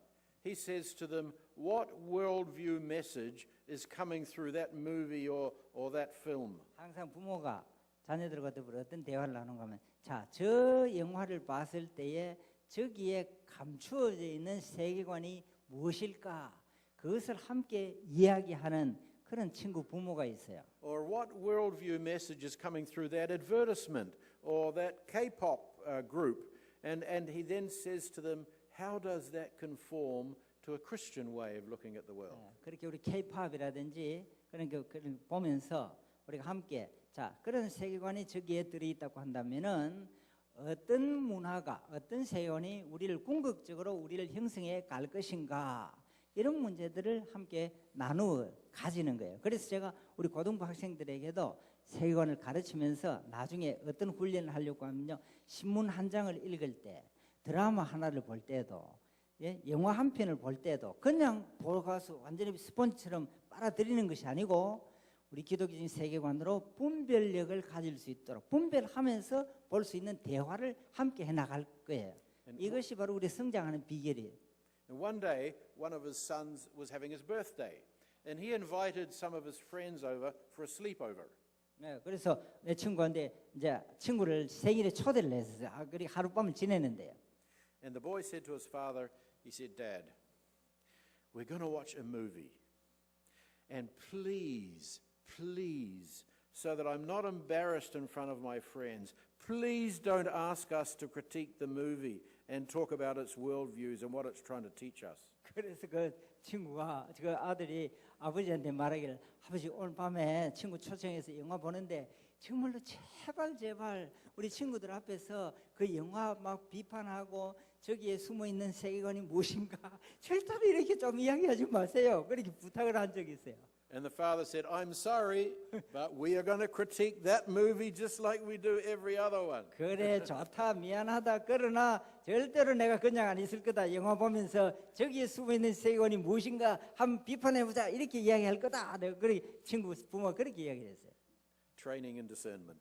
he says to them, what worldview message is coming through that movie or that film? 항상 부모가 자녀들과 더불어 어떤 대화를 나누는가 하면 자, 저 영화를 봤을 때에 저기에 감추어져 있는 세계관이 무엇일까? 그것을 함께 이야기하는 그런 친구 부모가 있어요. Or what worldview message is coming through that advertisement or that K-pop group? And he then says to them, how does that conform to a Christian way of looking at the world? 그렇게 우리 K-팝이라든지 그런 거 보면서 우리가 함께 자, 그런 세계관이 저기에 들어있다고 한다면은 어떤 문화가 어떤 세계관이 우리를 궁극적으로 우리를 형성해 갈 것인가 이런 문제들을 함께 나누어 가지는 거예요. 그래서 제가 우리 고등부 학생들에게도 세계관을 가르치면서 나중에 어떤 훈련을 하려고 하면요, 신문 한 장을 읽을 때, 드라마 하나를 볼 때도, 영화 한 편을 볼 때도 그냥 보러 가서 완전히 스펀지처럼 빨아들이는 것이 아니고 우리 기독교적인 세계관으로 분별력을 가질 수 있도록 분별하면서 볼 수 있는 대화를 함께 해나갈 거예요. 이것이 바로 우리 성장하는 비결이에요. And one day, one of his sons was having his birthday, and he invited some of his friends over for a sleepover. 네, 그래서 내 친구한테 이제 친구를 생일에 초대를 했어요. 그리 하룻밤을 지내는데요. And the boy said to his father, he said, Dad, we're going to watch a movie. And please, so that I'm not embarrassed in front of my friends, please don't ask us to critique the movie and talk about its worldviews and what it's trying to teach us. 그래서 그 친구가 그 아들이 아버지한테 말하기를 아버지 오늘 밤에 친구 초청해서 영화 보는데 정말로 제발 우리 친구들 앞에서 그 영화 막 비판하고 저기에 숨어 있는 세계관이 무엇인가 절대로 이렇게 좀 이야기하지 마세요. 그렇게 부탁을 한 적이 있어요. And the father said, I'm sorry, but we are going to critique that movie just like we do every other one. 그래 좋다 미안하다 그러나 절대로 내가 그냥 안 있을 거다. 영화 보면서 저기에 숨어 있는 세계관이 무엇인가 한번 비판해보자 이렇게 이야기할 거다. 내가 그렇게 친구 부모가 그렇게 이야기했어요. Training and discernment.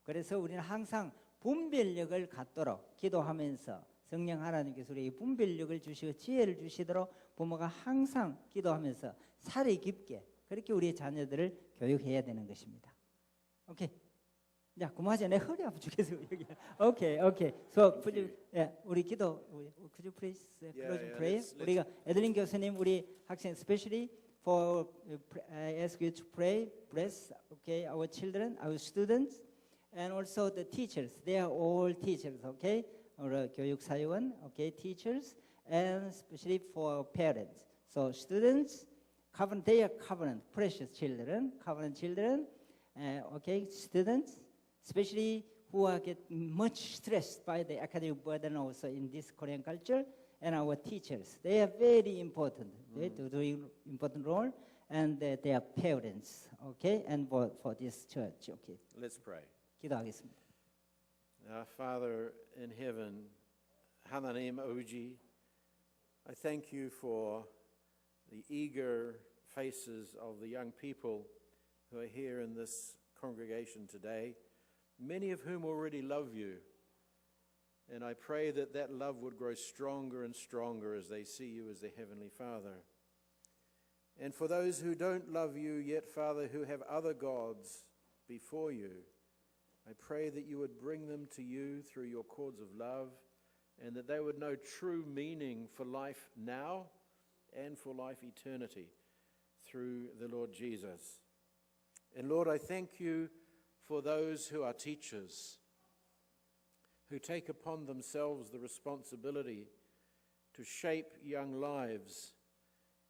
그래서 우리는 항상 분별력을 갖도록 기도하면서 성령 하나님께서 우리에게 분별력을 주시고 지혜를 주시도록 부모가 항상 기도하면서 살이 깊게 그렇게 우리의 자녀들을 교육해야 되는 것입니다. 오케이. 자, 그만하자. 내 허리 아파 죽겠어 여기. 오케이. So, 우리 기도. Could you please close prayer? 우리가 에들린 교수님, 우리 학생, especially for I ask you to pray, bless, okay, our children, our students, and also the teachers. They are all teachers, okay? Our 교육 사역원, okay, teachers, and especially for parents. So students, covenant, they are covenant, precious children, covenant children, okay, students, especially who are get much stressed by the academic burden also in this Korean culture, and our teachers. They are very important. They do important role, and they are parents, okay, and for this church, okay. Let's pray. 기도하겠습니다. Our Father in heaven, 하나님 아버지, I thank you for the eager faces of the young people who are here in this congregation today, many of whom already love you. And I pray that that love would grow stronger and stronger as they see you as their Heavenly Father. And for those who don't love you yet, Father, who have other gods before you, I pray that you would bring them to you through your cords of love, and that they would know true meaning for life now and for life eternity through the Lord Jesus. And Lord, I thank you for those who are teachers, who take upon themselves the responsibility to shape young lives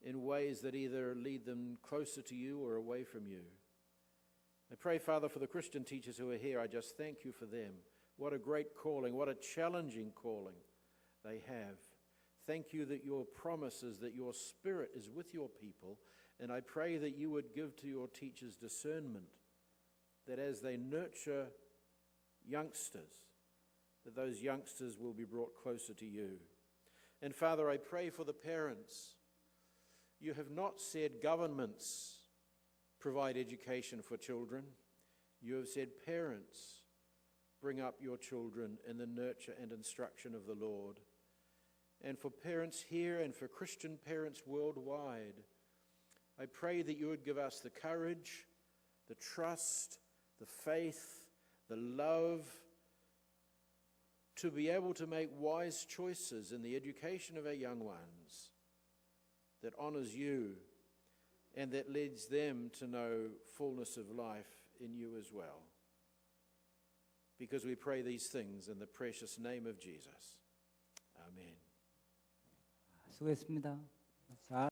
in ways that either lead them closer to you or away from you. I pray, Father, for the Christian teachers who are here. I just thank you for them. What a great calling, what a challenging calling they have. Thank you that your promise is that your Spirit is with your people, and I pray that you would give to your teachers discernment, that as they nurture youngsters, that those youngsters will be brought closer to you. And Father, I pray for the parents. You have not said governments provide education for children. You have said parents bring up your children in the nurture and instruction of the Lord. And for parents here and for Christian parents worldwide, I pray that you would give us the courage, the trust, the faith, the love to be able to make wise choices in the education of our young ones that honors you and that leads them to know fullness of life in you as well. Because we pray these things in the precious name of Jesus. Amen. 수고했습니다. 잘